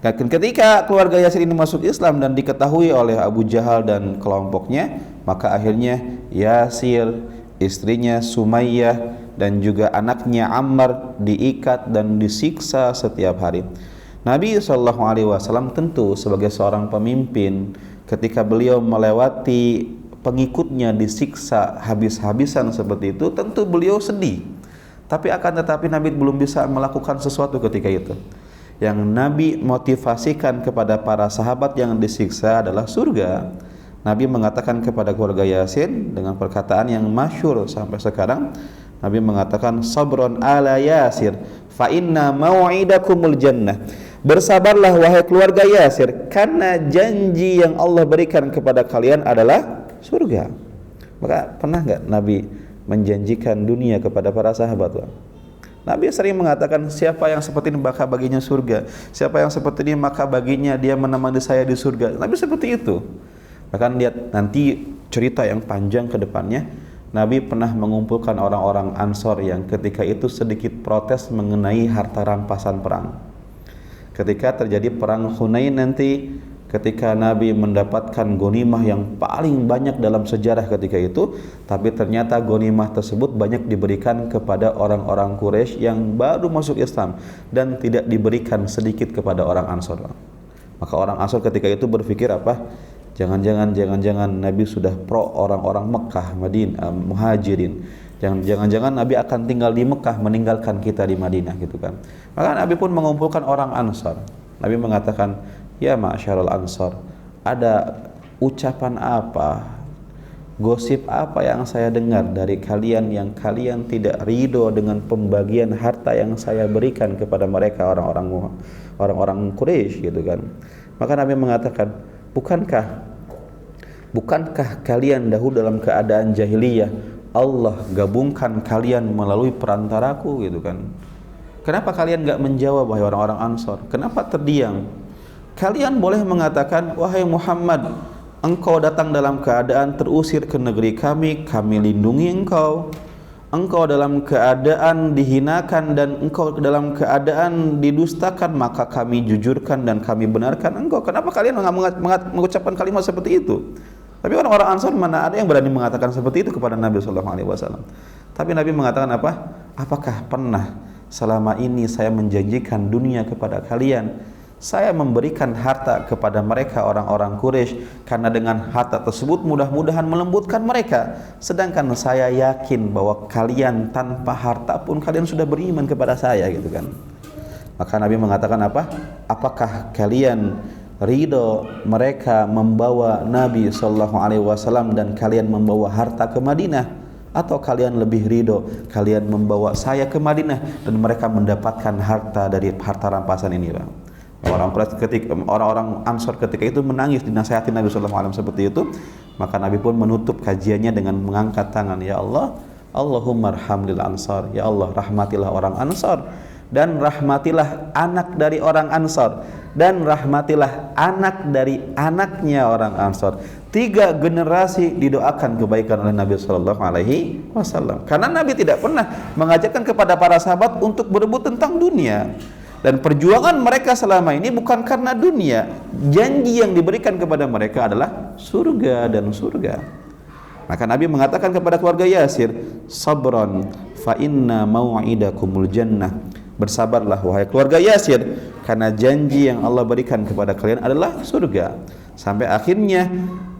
Ketika keluarga Yasir ini masuk Islam dan diketahui oleh Abu Jahal dan kelompoknya, maka akhirnya Yasir, istrinya Sumayyah dan juga anaknya Ammar diikat dan disiksa setiap hari. Nabi SAW tentu sebagai seorang pemimpin, ketika beliau melewati pengikutnya disiksa habis-habisan seperti itu, tentu beliau sedih. Tapi akan tetapi Nabi belum bisa melakukan sesuatu ketika itu. Yang Nabi motivasikan kepada para sahabat yang disiksa adalah surga. Nabi mengatakan kepada keluarga Yasin dengan perkataan yang masyhur sampai sekarang. Nabi mengatakan, sabron ala Yasir fa inna mau'idakumul jannah. Bersabarlah wahai keluarga Yasir, karena janji yang Allah berikan kepada kalian adalah surga. Maka pernah enggak Nabi menjanjikan dunia kepada para sahabat? Nabi sering mengatakan, siapa yang seperti ini maka baginya surga, siapa yang seperti ini maka baginya dia menemani saya di surga. Nabi seperti itu. Bahkan lihat nanti cerita yang panjang ke depannya, Nabi pernah mengumpulkan orang-orang Ansor yang ketika itu sedikit protes mengenai harta rampasan perang. Ketika terjadi perang Hunain nanti, ketika Nabi mendapatkan ghanimah yang paling banyak dalam sejarah ketika itu, tapi ternyata ghanimah tersebut banyak diberikan kepada orang-orang Quraisy yang baru masuk Islam dan tidak diberikan sedikit kepada orang Ansor. Maka orang Ansor ketika itu berpikir apa? Jangan-jangan Nabi sudah pro orang-orang Mekah, Madinah, Muhajirin. Jangan-jangan Nabi akan tinggal di Mekah, meninggalkan kita di Madinah, gitu kan. Maka Nabi pun mengumpulkan orang Ansar. Nabi mengatakan, ya ma'syarul Ansar, ada ucapan apa, gosip apa yang saya dengar dari kalian yang kalian tidak ridho dengan pembagian harta yang saya berikan kepada mereka, orang-orang Quraisy, gitu kan. Maka Nabi mengatakan, Bukankah kalian dahulu dalam keadaan jahiliyah Allah gabungkan kalian melalui perantaraku, gitu kan? Kenapa kalian enggak menjawab wahai orang-orang Ansor? Kenapa terdiam? Kalian boleh mengatakan, wahai Muhammad, engkau datang dalam keadaan terusir ke negeri kami lindungi engkau. Engkau dalam keadaan dihinakan dan engkau dalam keadaan didustakan, maka kami jujurkan dan kami benarkan engkau. Kenapa kalian mengucapkan kalimat seperti itu? Tapi orang-orang Ansor mana ada yang berani mengatakan seperti itu kepada Nabi sallallahu alaihi wasallam. Tapi Nabi mengatakan apa? Apakah pernah selama ini saya menjanjikan dunia kepada kalian? Saya memberikan harta kepada mereka orang-orang Quraisy karena dengan harta tersebut mudah-mudahan melembutkan mereka. Sedangkan saya yakin bahwa kalian tanpa harta pun kalian sudah beriman kepada saya gitu kan. Maka Nabi mengatakan apa? Apakah kalian ridho mereka membawa Nabi sallallahu alaihi wasallam dan kalian membawa harta ke Madinah, atau kalian lebih ridho kalian membawa saya ke Madinah dan mereka mendapatkan harta dari harta rampasan ini, Bang? Orang-orang Ansor ketika itu menangis dinasihati Nabi sallallahu alaihi wasallam seperti itu. Maka Nabi pun menutup kajiannya dengan mengangkat tangan, ya Allah, Allahumma arhamlil Ansar, ya Allah rahmatilah orang Ansar, dan rahmatilah anak dari orang Ansar, dan rahmatilah anak dari anaknya orang Ansar. 3 generasi didoakan kebaikan oleh Nabi sallallahu alaihi wasallam. Karena Nabi tidak pernah mengajarkan kepada para sahabat untuk berebut tentang dunia. Dan perjuangan mereka selama ini bukan karena dunia. Janji yang diberikan kepada mereka adalah surga dan surga. Maka Nabi mengatakan kepada keluarga Yasir, sabran fa inna mau'idakumul jannah. Bersabarlah wahai keluarga Yasir, karena janji yang Allah berikan kepada kalian adalah surga. Sampai akhirnya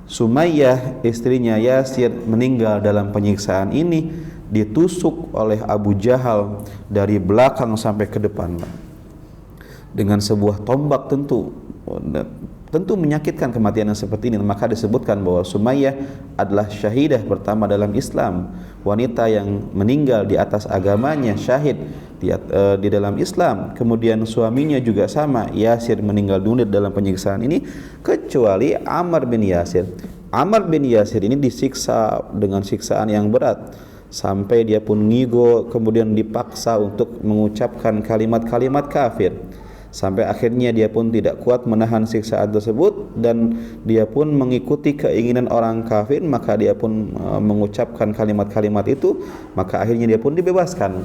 Sumayyah istrinya Yasir meninggal dalam penyiksaan ini, ditusuk oleh Abu Jahal dari belakang sampai ke depan dengan sebuah tombak. Tentu menyakitkan kematian yang seperti ini. Maka disebutkan bahwa Sumayyah adalah syahidah pertama dalam Islam, wanita yang meninggal di atas agamanya, syahid di dalam Islam. Kemudian suaminya juga sama, Yasir, meninggal dunia dalam penyiksaan ini, kecuali Ammar bin Yasir. Ammar bin Yasir ini disiksa dengan siksaan yang berat sampai dia pun ngigo, kemudian dipaksa untuk mengucapkan kalimat-kalimat kafir. Sampai akhirnya dia pun tidak kuat menahan siksaan tersebut dan dia pun mengikuti keinginan orang kafir, maka dia pun mengucapkan kalimat-kalimat itu, maka akhirnya dia pun dibebaskan.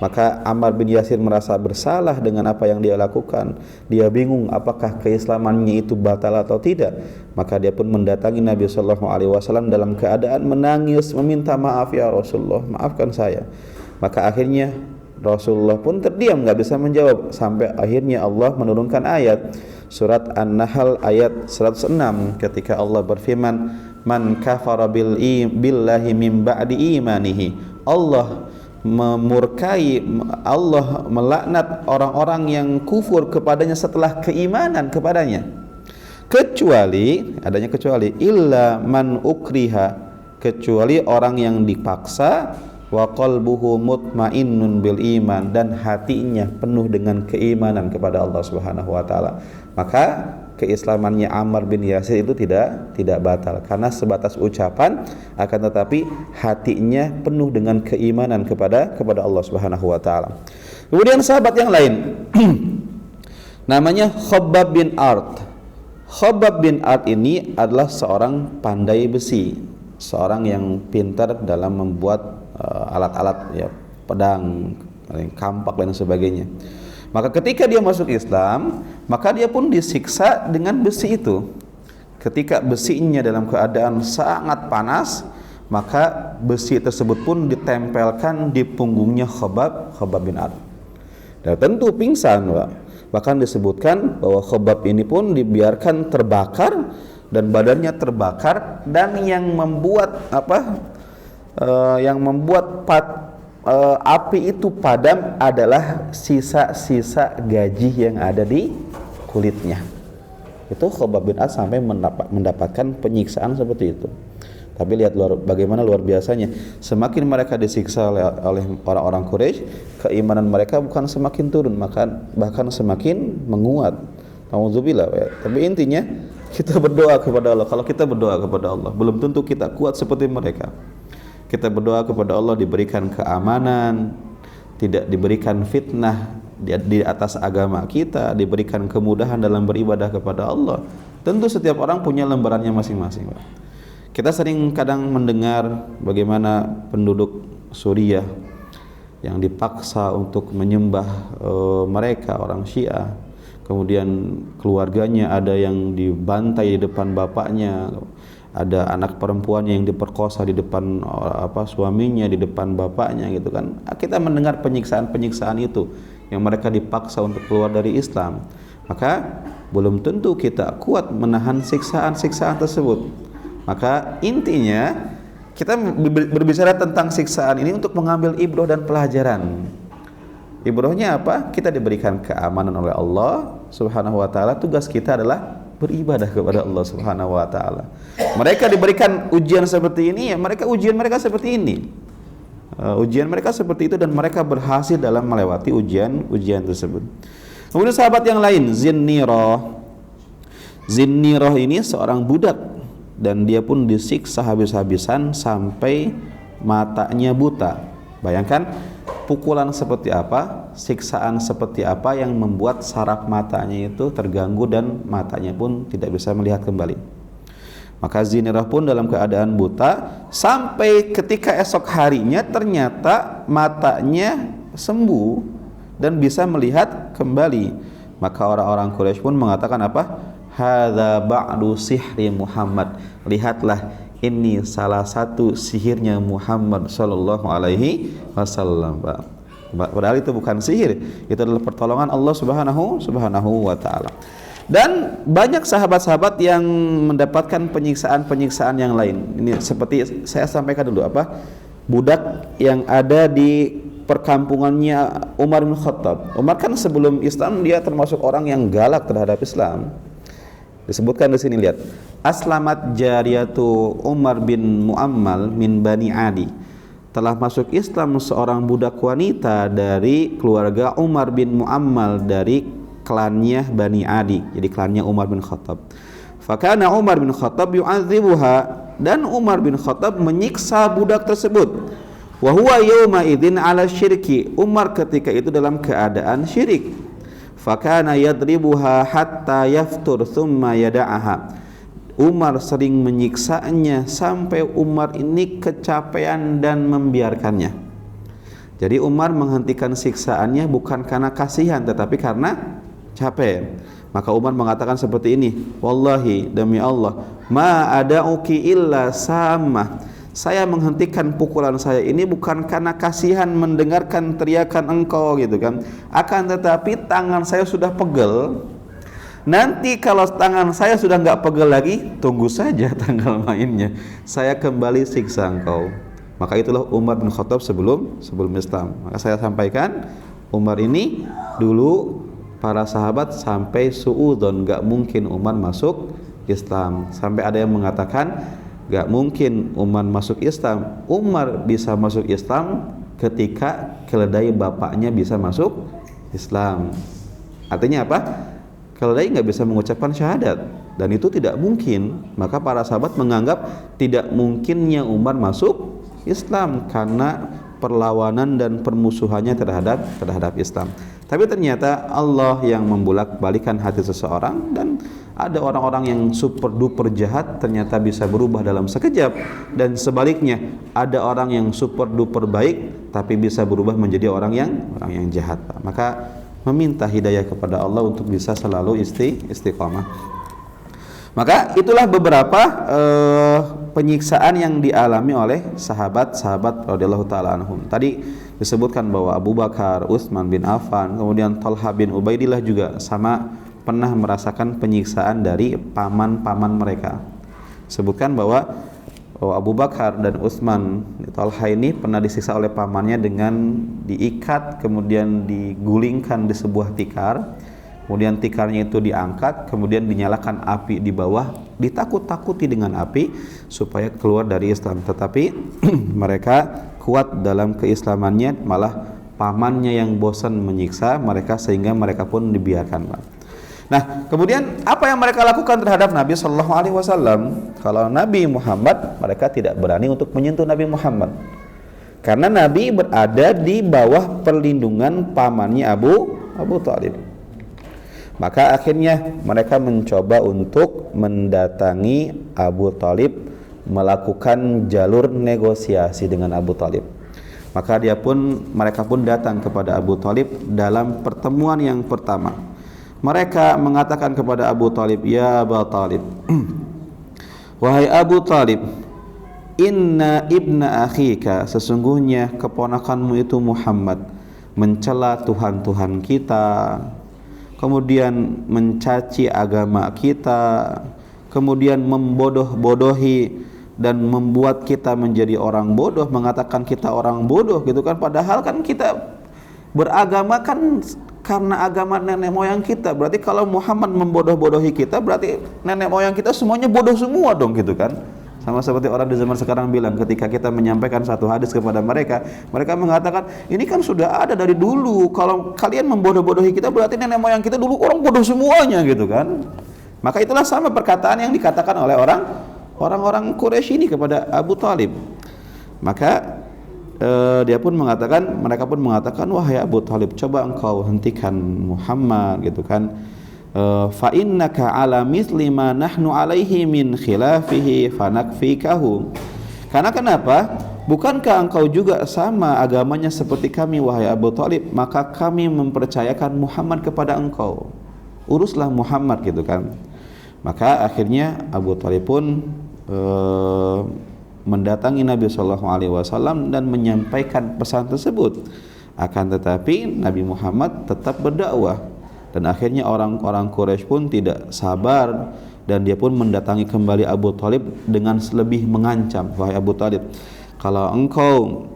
Maka Ammar bin Yasir merasa bersalah dengan apa yang dia lakukan. Dia bingung apakah keislamannya itu batal atau tidak. Maka dia pun mendatangi Nabi sallallahu alaihi wasallam dalam keadaan menangis, meminta maaf, ya Rasulullah, maafkan saya. Maka akhirnya Rasulullah pun terdiam, nggak bisa menjawab, sampai akhirnya Allah menurunkan ayat surat An-Nahl ayat 106 ketika Allah berfirman, man kafara billahi min ba'di imanihi. Allah memurkai, Allah melaknat orang-orang yang kufur kepadanya setelah keimanan kepadanya, kecuali illa man ukriha, kecuali orang yang dipaksa, wa qalbuhu mutmainnun bil iman, dan hatinya penuh dengan keimanan kepada Allah Subhanahu wa taala. Maka keislamannya Ammar bin Yasir itu tidak batal karena sebatas ucapan, akan tetapi hatinya penuh dengan keimanan kepada Allah Subhanahu wa taala. Kemudian sahabat yang lain namanya Khabbab bin Art. Khabbab bin Art ini adalah seorang pandai besi, seorang yang pintar dalam membuat alat-alat, ya, pedang, kampak dan sebagainya. Maka ketika dia masuk Islam, maka dia pun disiksa dengan besi itu. Ketika besinya dalam keadaan sangat panas, maka besi tersebut pun ditempelkan di punggungnya Khabbab bin Art. Dan tentu pingsan, Pak. Bahkan disebutkan bahwa Khabbab ini pun dibiarkan terbakar dan badannya terbakar, dan yang membuat api itu padam adalah sisa-sisa gaji yang ada di kulitnya. Itu Khabbab bin Art sampai mendapatkan penyiksaan seperti itu. Tapi lihat bagaimana luar biasanya. Semakin mereka disiksa oleh orang-orang Quraisy, keimanan mereka bukan semakin turun, bahkan semakin menguat. Auzubillah. Tapi intinya kita berdoa kepada Allah. Kalau kita berdoa kepada Allah, belum tentu kita kuat seperti mereka. Kita berdoa kepada Allah diberikan keamanan, tidak diberikan fitnah di atas agama kita, diberikan kemudahan dalam beribadah kepada Allah. Tentu setiap orang punya lembarannya masing-masing, Pak. Kita sering kadang mendengar bagaimana penduduk Suriah yang dipaksa untuk menyembah mereka, orang Syiah. Kemudian keluarganya ada yang dibantai di depan bapaknya, ada anak perempuan yang diperkosa di depan suaminya, di depan bapaknya gitu kan. Kita mendengar penyiksaan-penyiksaan itu yang mereka dipaksa untuk keluar dari Islam. Maka belum tentu kita kuat menahan siksaan-siksaan tersebut. Maka intinya kita berbicara tentang siksaan ini untuk mengambil ibrah dan pelajaran. Ibrahnya apa? Kita diberikan keamanan oleh Allah Subhanahu wa taala. Tugas kita adalah beribadah kepada Allah Subhanahu wa taala. Mereka diberikan ujian seperti ini, ya ujian mereka seperti ini. Ujian mereka seperti itu dan mereka berhasil dalam melewati ujian tersebut. Kemudian sahabat yang lain, Zinnirah. Zinnirah ini seorang budak dan dia pun disiksa habis-habisan sampai matanya buta. Bayangkan pukulan seperti apa, siksaan seperti apa yang membuat saraf matanya itu terganggu dan matanya pun tidak bisa melihat kembali. Maka Zinnirah pun dalam keadaan buta sampai ketika esok harinya ternyata matanya sembuh dan bisa melihat kembali. Maka orang-orang Quraisy pun mengatakan apa? Hadza ba'du sihri Muhammad. Lihatlah, ini salah satu sihirnya Muhammad sallallahu alaihi wasallam. Padahal itu bukan sihir, itu adalah pertolongan Allah Subhanahu wa taala. Dan banyak sahabat-sahabat yang mendapatkan penyiksaan-penyiksaan yang lain. Ini seperti saya sampaikan dulu budak yang ada di perkampungannya Umar bin Khattab. Umar kan sebelum Islam dia termasuk orang yang galak terhadap Islam. Disebutkan di sini, lihat. Aslamat jariyatu Umar bin Muammal min Bani Adi. Telah masuk Islam seorang budak wanita dari keluarga Umar bin Muammal dari klannya Bani Adi. Jadi klannya Umar bin Khattab. Fakana Umar bin Khattab yu'adzibuha, dan Umar bin Khattab menyiksa budak tersebut. Wa huwa yawma idzin 'ala syirki. Umar ketika itu dalam keadaan syirik. Fakana yadribuha hatta yaftur thumma yada'aha. Umar sering menyiksanya sampai Umar ini kecapean dan membiarkannya. Jadi Umar menghentikan siksaannya bukan karena kasihan tetapi karena capek. Maka Umar mengatakan seperti ini, wallahi, demi Allah, ma ada'uki illa sama. Saya menghentikan pukulan saya ini bukan karena kasihan mendengarkan teriakan engkau gitu kan. Akan tetapi tangan saya sudah pegel. Nanti kalau tangan saya sudah nggak pegel lagi, tunggu saja tanggal mainnya. Saya kembali siksa engkau. Maka itulah Umar bin Khattab sebelum Islam. Maka saya sampaikan, Umar ini dulu para sahabat sampai suudzon, nggak mungkin Umar masuk Islam. Sampai ada yang mengatakan gak mungkin Umar masuk Islam. Umar bisa masuk Islam ketika keledai bapaknya bisa masuk Islam. Artinya apa? Keledai gak bisa mengucapkan syahadat, dan itu tidak mungkin. Maka para sahabat menganggap tidak mungkinnya Umar masuk Islam karena perlawanan dan permusuhannya terhadap Islam. Tapi ternyata Allah yang membalik-balikan hati seseorang, dan ada orang-orang yang super duper jahat ternyata bisa berubah dalam sekejap, dan sebaliknya ada orang yang super duper baik tapi bisa berubah menjadi orang yang jahat. Maka meminta hidayah kepada Allah untuk bisa selalu istiqamah. Maka itulah beberapa penyiksaan yang dialami oleh sahabat-sahabat radhiyallahu taala anhum. Tadi disebutkan bahwa Abu Bakar, Utsman bin Affan, kemudian Thalha bin Ubaidillah juga sama pernah merasakan penyiksaan dari paman-paman mereka. Sebutkan bahwa Abu Bakar dan Utsman, Thalha ini pernah disiksa oleh pamannya dengan diikat, kemudian digulingkan di sebuah tikar. Kemudian tikarnya itu diangkat, kemudian dinyalakan api di bawah, ditakut-takuti dengan api supaya keluar dari Islam. Tetapi mereka kuat dalam keislamannya, malah pamannya yang bosan menyiksa mereka sehingga mereka pun dibiarkan. Nah, kemudian apa yang mereka lakukan terhadap Nabi Shallallahu Alaihi Wasallam? Kalau Nabi Muhammad, mereka tidak berani untuk menyentuh Nabi Muhammad, karena Nabi berada di bawah perlindungan pamannya Abu Thalib. Maka akhirnya mereka mencoba untuk mendatangi Abu Thalib, melakukan jalur negosiasi dengan Abu Thalib. Maka mereka pun datang kepada Abu Thalib dalam pertemuan yang pertama. Mereka mengatakan kepada Abu Thalib, ya Abu Thalib, Wahai Abu Talib, inna ibna akhika, sesungguhnya keponakanmu itu Muhammad mencela Tuhan-Tuhan kita, kemudian mencaci agama kita, kemudian membodoh-bodohi dan membuat kita menjadi orang bodoh, mengatakan kita orang bodoh gitu kan, padahal kan kita beragama kan karena agama nenek moyang kita. Berarti kalau Muhammad membodoh-bodohi kita, berarti nenek moyang kita semuanya bodoh semua dong gitu kan. Sama seperti orang di zaman sekarang bilang, ketika kita menyampaikan satu hadis kepada mereka, mereka mengatakan ini kan sudah ada dari dulu, kalau kalian membodoh-bodohi kita berarti nenek moyang kita dulu orang bodoh semuanya gitu kan. Maka itulah sama perkataan yang dikatakan oleh orang-orang Quraisy ini kepada Abu Talib. Maka mereka pun mengatakan, wahai Abu Talib, coba engkau hentikan Muhammad gitu kan. Fa innaka ala mithli ma nahnu alaihi min khilafihi fanakfikahu. Karena kenapa? Bukankah engkau juga sama agamanya seperti kami, wahai Abu Talib? Maka kami mempercayakan Muhammad kepada engkau. Uruslah Muhammad gitu kan. Maka akhirnya Abu Talib pun mendatangi Nabi SAW dan menyampaikan pesan tersebut. Akan tetapi Nabi Muhammad tetap berdakwah, dan akhirnya orang-orang Quraisy pun tidak sabar dan dia pun mendatangi kembali Abu Talib dengan lebih mengancam, wahai Abu Talib, kalau engkau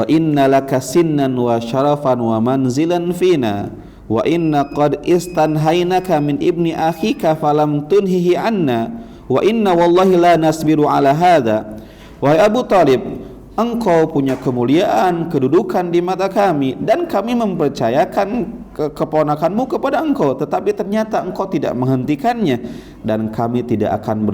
innalaka sinnan wa syarafan wa manzilan fina wa inna qad istanhainaka min ibni akhika falam tunhihi anna wa inna wallahi la nasbiru ala hadha. Wahai Abu Talib, engkau punya kemuliaan, kedudukan di mata kami, dan kami mempercayakan keponakanmu kepada engkau, tetapi ternyata engkau tidak menghentikannya, dan kami tidak akan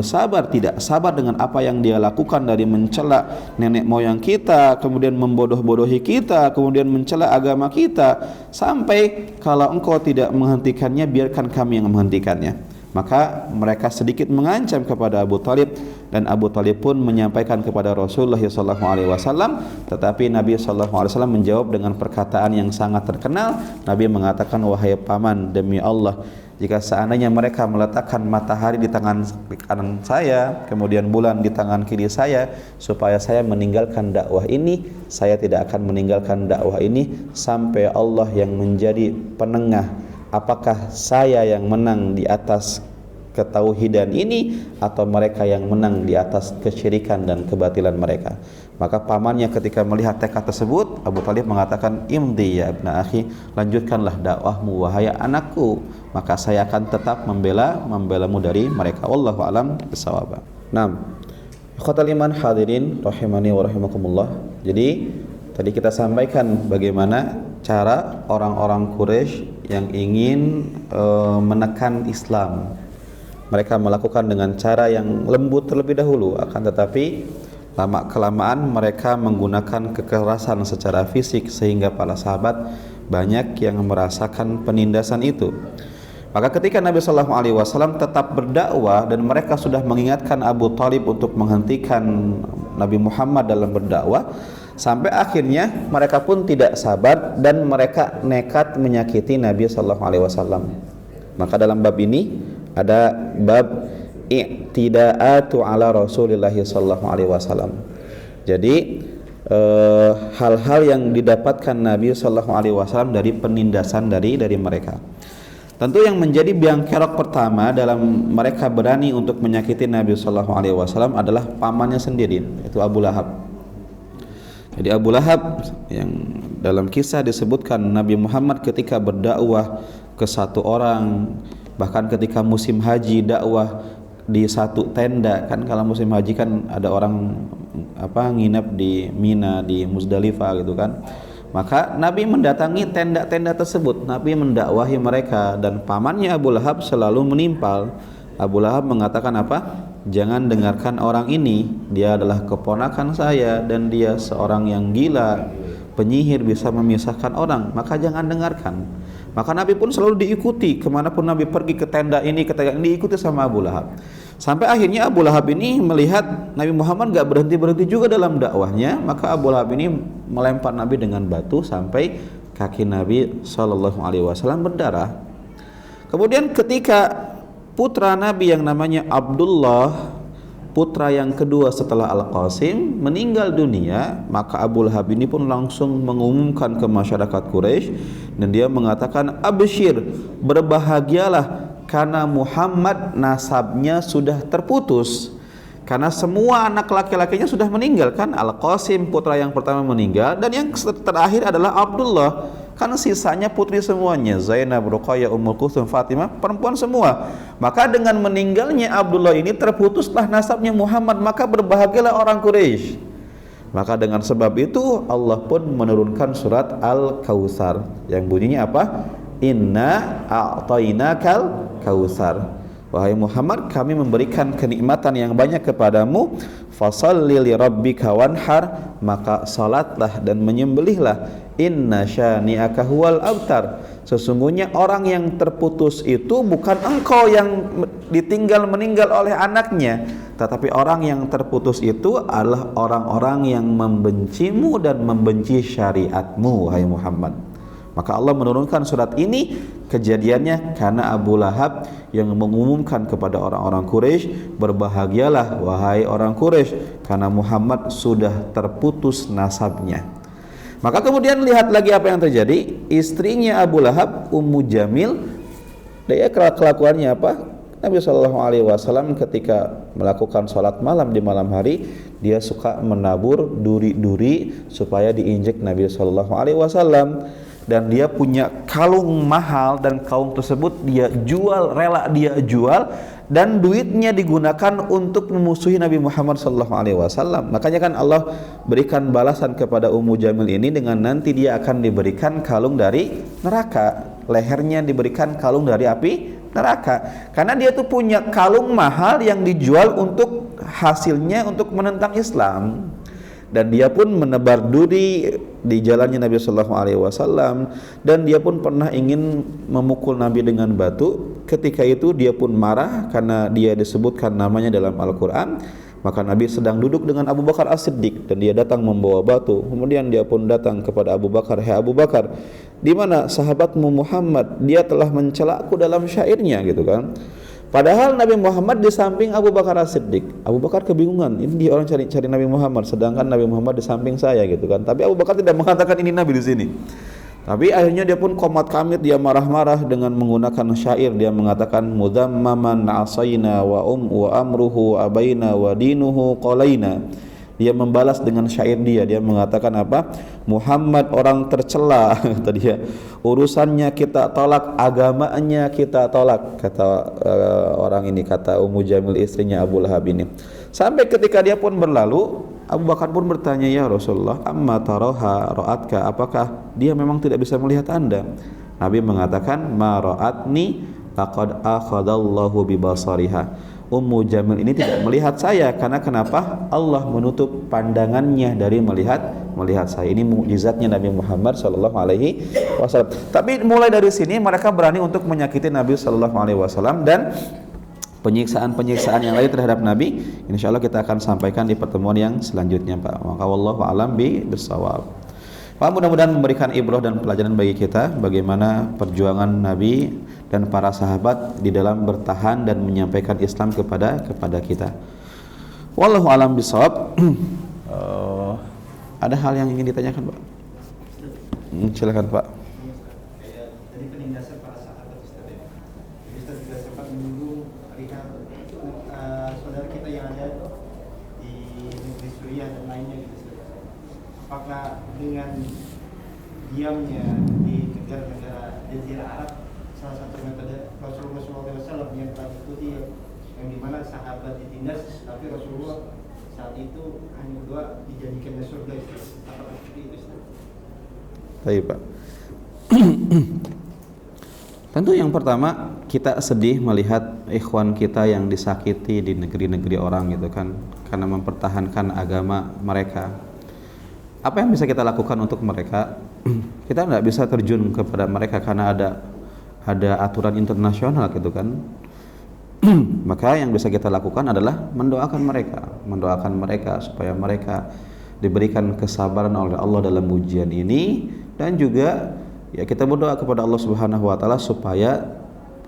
tidak sabar dengan apa yang dia lakukan dari mencela nenek moyang kita, kemudian membodoh-bodohi kita, kemudian mencela agama kita, sampai kalau engkau tidak menghentikannya, biarkan kami yang menghentikannya. Maka mereka sedikit mengancam kepada Abu Talib, dan Abu Talib pun menyampaikan kepada Rasulullah SAW, tetapi Nabi SAW menjawab dengan perkataan yang sangat terkenal. Nabi mengatakan, wahai paman, demi Allah, jika seandainya mereka meletakkan matahari di tangan kanan saya, kemudian bulan di tangan kiri saya, supaya saya meninggalkan dakwah ini, saya tidak akan meninggalkan dakwah ini sampai Allah yang menjadi penengah. Apakah saya yang menang di atas ketauhidan ini, atau mereka yang menang di atas kesyirikan dan kebatilan mereka? Maka pamannya ketika melihat tekad tersebut, Abu Talib mengatakan, imdi ya ibna akhi, lanjutkanlah dakwahmu wahai anakku, maka saya akan tetap membelamu dari mereka. Wallahu alam bisawab. Naam. Ikhwatal iman hadirin rahimani wa rahimakumullah. Jadi tadi kita sampaikan bagaimana cara orang-orang Quraisy yang ingin menekan Islam. Mereka melakukan dengan cara yang lembut terlebih dahulu, akan tetapi lama-kelamaan mereka menggunakan kekerasan secara fisik, sehingga para sahabat banyak yang merasakan penindasan itu. Maka ketika Nabi SAW tetap berdakwah dan mereka sudah mengingatkan Abu Talib untuk menghentikan Nabi Muhammad dalam berdakwah, sampai akhirnya mereka pun tidak sabar dan mereka nekat menyakiti Nabi SAW. Maka dalam bab ini ada bab i'tidaatu ala Rasulillah SAW. Jadi hal-hal yang didapatkan Nabi SAW dari penindasan dari mereka. Tentu yang menjadi biang kerok pertama dalam mereka berani untuk menyakiti Nabi SAW adalah pamannya sendiri, yaitu Abu Lahab. Jadi Abu Lahab yang dalam kisah disebutkan Nabi Muhammad ketika berdakwah ke satu orang, bahkan ketika musim haji dakwah di satu tenda, kan kalau musim haji kan ada orang nginap di Mina, di Muzdalifah gitu kan. Maka Nabi mendatangi tenda-tenda tersebut, Nabi mendakwahi mereka, dan pamannya Abu Lahab selalu menimpal. Abu Lahab mengatakan apa? Jangan dengarkan orang ini, dia adalah keponakan saya dan dia seorang yang gila, penyihir, bisa memisahkan orang, maka jangan dengarkan. Maka Nabi pun selalu diikuti, kemanapun Nabi pergi, ke tenda ini, ke tenda ini, diikuti sama Abu Lahab. Sampai akhirnya Abu Lahab ini melihat Nabi Muhammad gak berhenti-berhenti juga dalam dakwahnya, maka Abu Lahab ini melempar Nabi dengan batu sampai kaki Nabi SAW berdarah. Kemudian ketika putra Nabi yang namanya Abdullah putra yang kedua setelah Al-Qasim meninggal dunia, maka Abu Lahab ini pun langsung mengumumkan ke masyarakat Quraisy dan dia mengatakan, "Absyir, berbahagialah karena Muhammad nasabnya sudah terputus." Karena semua anak laki-lakinya sudah meninggal kan, Al-Qasim putra yang pertama meninggal dan yang terakhir adalah Abdullah. Kan sisanya putri semuanya, Zainab, Ruqayyah, Ummul Kulthum, Fatimah, perempuan semua. Maka dengan meninggalnya Abdullah ini terputuslah nasabnya Muhammad, maka berbahagialah orang Quraisy. Maka dengan sebab itu Allah pun menurunkan surat Al-Kautsar yang bunyinya apa? Inna a'tainakal kautsar. Wahai Muhammad, kami memberikan kenikmatan yang banyak kepadamu. Fasholli li rabbika wanhar, maka salatlah dan menyembelihlah. Inna syani'aka huwal abtar. Sesungguhnya orang yang terputus itu bukan engkau yang ditinggal meninggal oleh anaknya, tetapi orang yang terputus itu adalah orang-orang yang membencimu dan membenci syariatmu, wahai Muhammad. Maka Allah menurunkan surat ini kejadiannya karena Abu Lahab yang mengumumkan kepada orang-orang Quraisy, berbahagialah wahai orang Quraisy karena Muhammad sudah terputus nasabnya. Maka kemudian lihat lagi apa yang terjadi. Istrinya Abu Lahab, Ummu Jamil, dia kelakuannya apa? Nabi SAW ketika melakukan sholat malam di malam hari, dia suka menabur duri-duri supaya diinjek Nabi SAW. Dan dia punya kalung mahal dan kalung tersebut dia jual, rela dia jual, dan duitnya digunakan untuk memusuhi Nabi Muhammad SAW. Makanya kan Allah berikan balasan kepada Ummu Jamil ini dengan nanti dia akan diberikan kalung dari neraka, lehernya diberikan kalung dari api neraka, karena dia tuh punya kalung mahal yang dijual untuk hasilnya untuk menentang Islam. Dan dia pun menebar duri di jalannya Nabi SAW, dan dia pun pernah ingin memukul Nabi dengan batu. Ketika itu dia pun marah karena dia disebutkan namanya dalam Al-Quran. Maka Nabi sedang duduk dengan Abu Bakar As-Siddiq dan dia datang membawa batu. Kemudian dia pun datang kepada Abu Bakar, "Hai Abu Bakar, di mana sahabatmu Muhammad? Dia telah mencelaku dalam syairnya," gitu kan. Padahal Nabi Muhammad di samping Abu Bakar As-Siddiq. Abu Bakar kebingungan, ini dia orang cari Nabi Muhammad, sedangkan Nabi Muhammad di samping saya, gitu kan. Tapi Abu Bakar tidak mengatakan ini Nabi di sini. Tapi akhirnya dia pun komat kamit, dia marah-marah dengan menggunakan syair. Dia mengatakan, "Mudhammaman asayna wa amruhu abaina wa dinuhu qalaina." Dia membalas dengan syair dia mengatakan apa? Muhammad orang tercela, kata dia. Urusannya kita tolak, agamanya kita tolak, kata orang ini, kata Ummu Jamil istrinya Abu Lahab ini. Sampai ketika dia pun berlalu, Abu Bakar pun bertanya, "Ya Rasulullah, amma taraha ra'atka?" Apakah dia memang tidak bisa melihat Anda? Nabi mengatakan, "Ma ra'atni laqad akhadallahu bi basariha." Ummu Jamil ini tidak melihat saya karena kenapa? Allah menutup pandangannya dari melihat saya. Ini mukjizatnya Nabi Muhammad SAW. Tapi mulai dari sini mereka berani untuk menyakiti Nabi SAW dan penyiksaan-penyiksaan yang lain terhadap Nabi. Insya Allah kita akan sampaikan di pertemuan yang selanjutnya, Pak. Maka wallahu a'lam bishawab. Pak, mudah-mudahan memberikan ibrah dan pelajaran bagi kita bagaimana perjuangan Nabi dan para sahabat di dalam bertahan dan menyampaikan Islam kepada kita. Wallahu a'lam bishawab. Ada hal yang ingin ditanyakan, Pak? Silakan, Pak. Dari penindasan para sahabat, Ustaz ya. Ustaz juga sempat menyinggung perihal saudara kita yang ada di negeri Suriah dan lainnya gitu. Apakah dengan diamnya di negara-negara Jazirah Arab salah satu metode Rasulullah SAW yang telah diikuti, yang dimana sahabat ditindas tapi Rasulullah saat itu hanya berdoa dijadikan surga itu? Apakah seperti itu, Ustaz? Baik, Pak. Tentu yang pertama kita sedih melihat ikhwan kita yang disakiti di negeri-negeri orang gitu kan, karena mempertahankan agama mereka. Apa yang bisa kita lakukan untuk mereka? Kita tidak bisa terjun kepada mereka karena ada aturan internasional gitu kan. Maka yang bisa kita lakukan adalah mendoakan mereka supaya mereka diberikan kesabaran oleh Allah dalam ujian ini, dan juga ya kita berdoa kepada Allah Subhanahu wa taala supaya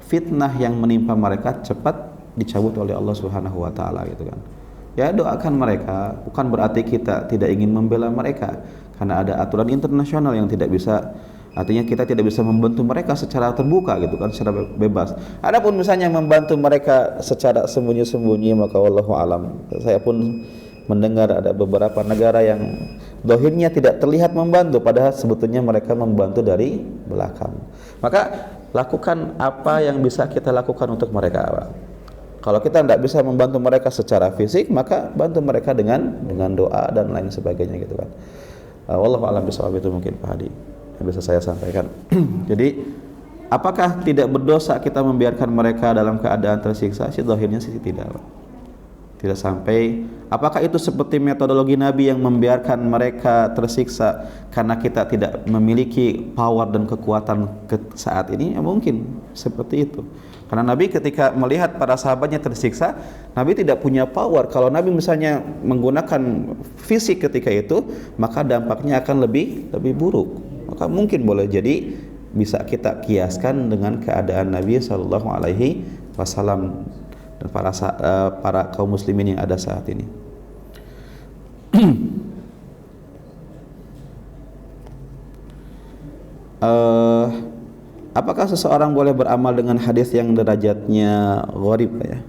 fitnah yang menimpa mereka cepat dicabut oleh Allah Subhanahu wa taala gitu kan. ya doakan mereka. Bukan berarti kita tidak ingin membela mereka, karena ada aturan internasional yang tidak bisa, artinya kita tidak bisa membantu mereka secara terbuka gitu kan, secara bebas. Adapun misalnya membantu mereka secara sembunyi-sembunyi, maka wallahu alam. Saya pun mendengar ada beberapa negara yang dohirnya tidak terlihat membantu, padahal sebetulnya mereka membantu dari belakang. Maka lakukan apa yang bisa kita lakukan untuk mereka, Pak. Kalau kita tidak bisa membantu mereka secara fisik, maka bantu mereka dengan doa dan lain sebagainya gitu kan. Wallahu a'lam bishawab, itu mungkin Pak Hadi yang bisa saya sampaikan. Jadi apakah tidak berdosa kita membiarkan mereka dalam keadaan tersiksa? Sih zahirnya sih tidak, Pak. Tidak sampai. Apakah itu seperti metodologi Nabi yang membiarkan mereka tersiksa karena kita tidak memiliki power dan kekuatan saat ini? Ya mungkin seperti itu. Karena Nabi ketika melihat para sahabatnya tersiksa, Nabi tidak punya power. Kalau Nabi misalnya menggunakan fisik ketika itu, maka dampaknya akan lebih buruk. Maka mungkin boleh jadi bisa kita kiaskan dengan keadaan Nabi Shallallahu Alaihi Wasallam dan para kaum muslimin yang ada saat ini. Apakah seseorang boleh beramal dengan hadis yang derajatnya gharib ya?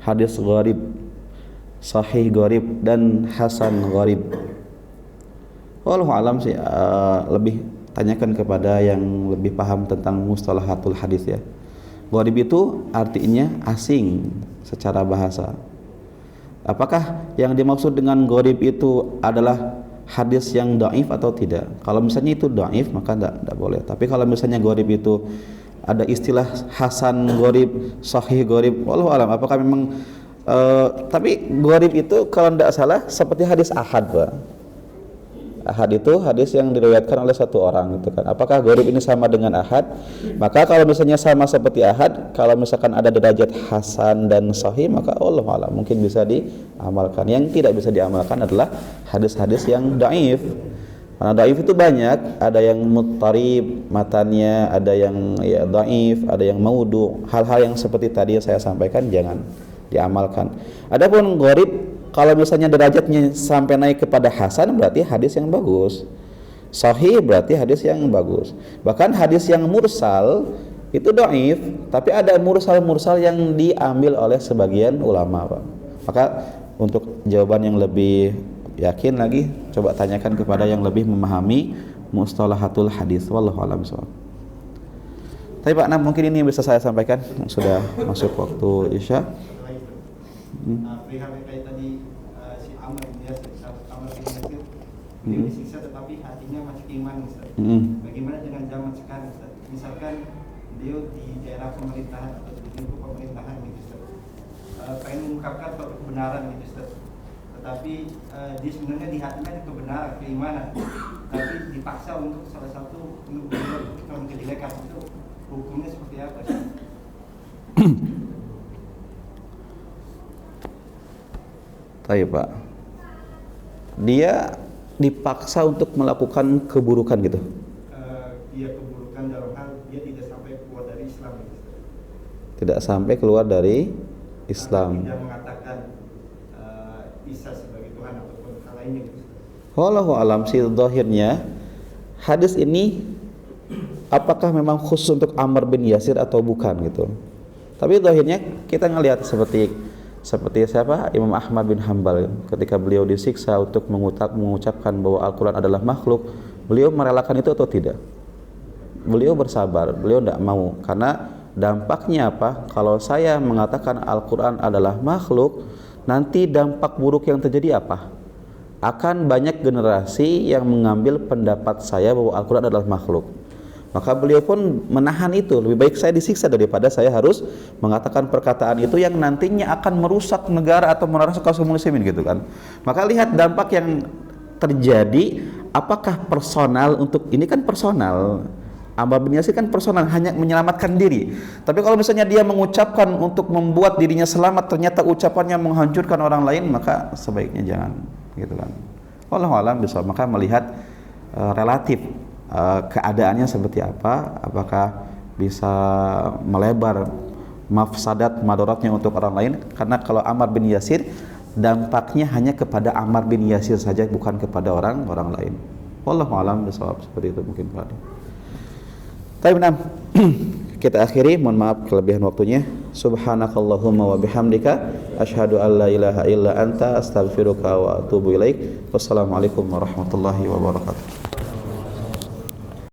Hadis gharib, sahih gharib dan hasan gharib. Wallahu alam sih, lebih tanyakan kepada yang lebih paham tentang mustalahatul hadis ya. Gharib itu artinya asing secara bahasa. Apakah yang dimaksud dengan gharib itu adalah hadis yang dhaif atau tidak? Kalau misalnya itu dhaif maka tidak boleh. Tapi kalau misalnya gharib itu ada istilah hasan gharib, sahih gharib, wallahu alam. Apakah memang tapi gharib itu kalau tidak salah seperti hadis ahad, Pak. Ahad itu hadis yang diriwayatkan oleh satu orang gitu kan. Apakah gharib ini sama dengan ahad? Maka kalau misalnya sama seperti ahad, kalau misalkan ada derajat hasan dan sahih, maka Allah alam mungkin bisa diamalkan. Yang tidak bisa diamalkan adalah hadis-hadis yang dhaif. Karena dhaif itu banyak, ada yang muttarib matannya, ada yang ya dhaif, ada yang maudhu. Hal-hal yang seperti tadi yang saya sampaikan jangan diamalkan. Adapun gharib, kalau misalnya derajatnya sampai naik kepada hasan, berarti hadis yang bagus. Sahih berarti hadis yang bagus. Bahkan hadis yang mursal itu dhaif, tapi ada mursal-mursal yang diambil oleh sebagian ulama, Pak. Maka untuk jawaban yang lebih yakin lagi, coba tanyakan kepada yang lebih memahami mustalahatul hadis. Wallahu a'lam bishawab. Tapi Pak, mungkin ini yang bisa saya sampaikan, sudah masuk waktu Isya. Perihal kayak tadi si Amr bin Yasir, beliau disiksa tetapi hatinya masih iman, Ustaz. Bagaimana dengan zaman sekarang, Ustaz? Misalkan beliau di daerah pemerintahan atau di lingkup pemerintahan gitu, Ustaz. Pengen mengungkapkan suatu kebenaran gitu, Ustaz. Tetapi dia sebenarnya di hatinya ada kebenaran, keimanan, tapi dipaksa untuk salah satu untuk berbuat kejelekan. Itu hukumnya seperti apa, Ustaz? Baik, Pak. Dia dipaksa untuk melakukan keburukan gitu. Dia keburukan dalam hal dia tidak sampai keluar dari Islam gitu. Tidak sampai keluar dari Islam. Tidak mengatakan Isa sebagai Tuhan ataupun hal lainnya gitu. Wallahu alam sih zahirnya hadis ini apakah memang khusus untuk Amr bin Yasir atau bukan gitu. Tapi zahirnya kita ngelihat seperti siapa? Imam Ahmad bin Hanbal ketika beliau disiksa untuk mengucapkan bahwa Al-Quran adalah makhluk, beliau merelakan itu atau tidak? Beliau bersabar, beliau tidak mau, karena dampaknya apa? Kalau saya mengatakan Al-Quran adalah makhluk, nanti dampak buruk yang terjadi apa? Akan banyak generasi yang mengambil pendapat saya bahwa Al-Quran adalah makhluk. Maka beliau pun menahan itu. Lebih baik saya disiksa daripada saya harus mengatakan perkataan itu yang nantinya akan merusak negara atau merusak kaum muslimin gitu kan. Maka lihat dampak yang terjadi, apakah personal untuk ini kan personal. Amr bin Yasir kan personal, hanya menyelamatkan diri. Tapi kalau misalnya dia mengucapkan untuk membuat dirinya selamat, ternyata ucapannya menghancurkan orang lain, maka sebaiknya jangan gitu kan. Wallahu a'lam bishawab. Maka melihat relatif keadaannya seperti apa, apakah bisa melebar mafsadat madaratnya untuk orang lain. Karena kalau Amr bin Yasir dampaknya hanya kepada Ammar bin Yasir saja, bukan kepada orang lain. Wallahu a'lam bishawab, seperti itu mungkin Pak. Baik, kita akhiri, mohon maaf kelebihan waktunya. Subhanakallahumma wa bihamdika asyhadu an la ilaha illa anta astaghfiruka wa atubu ilaik. Wassalamualaikum warahmatullahi wabarakatuh.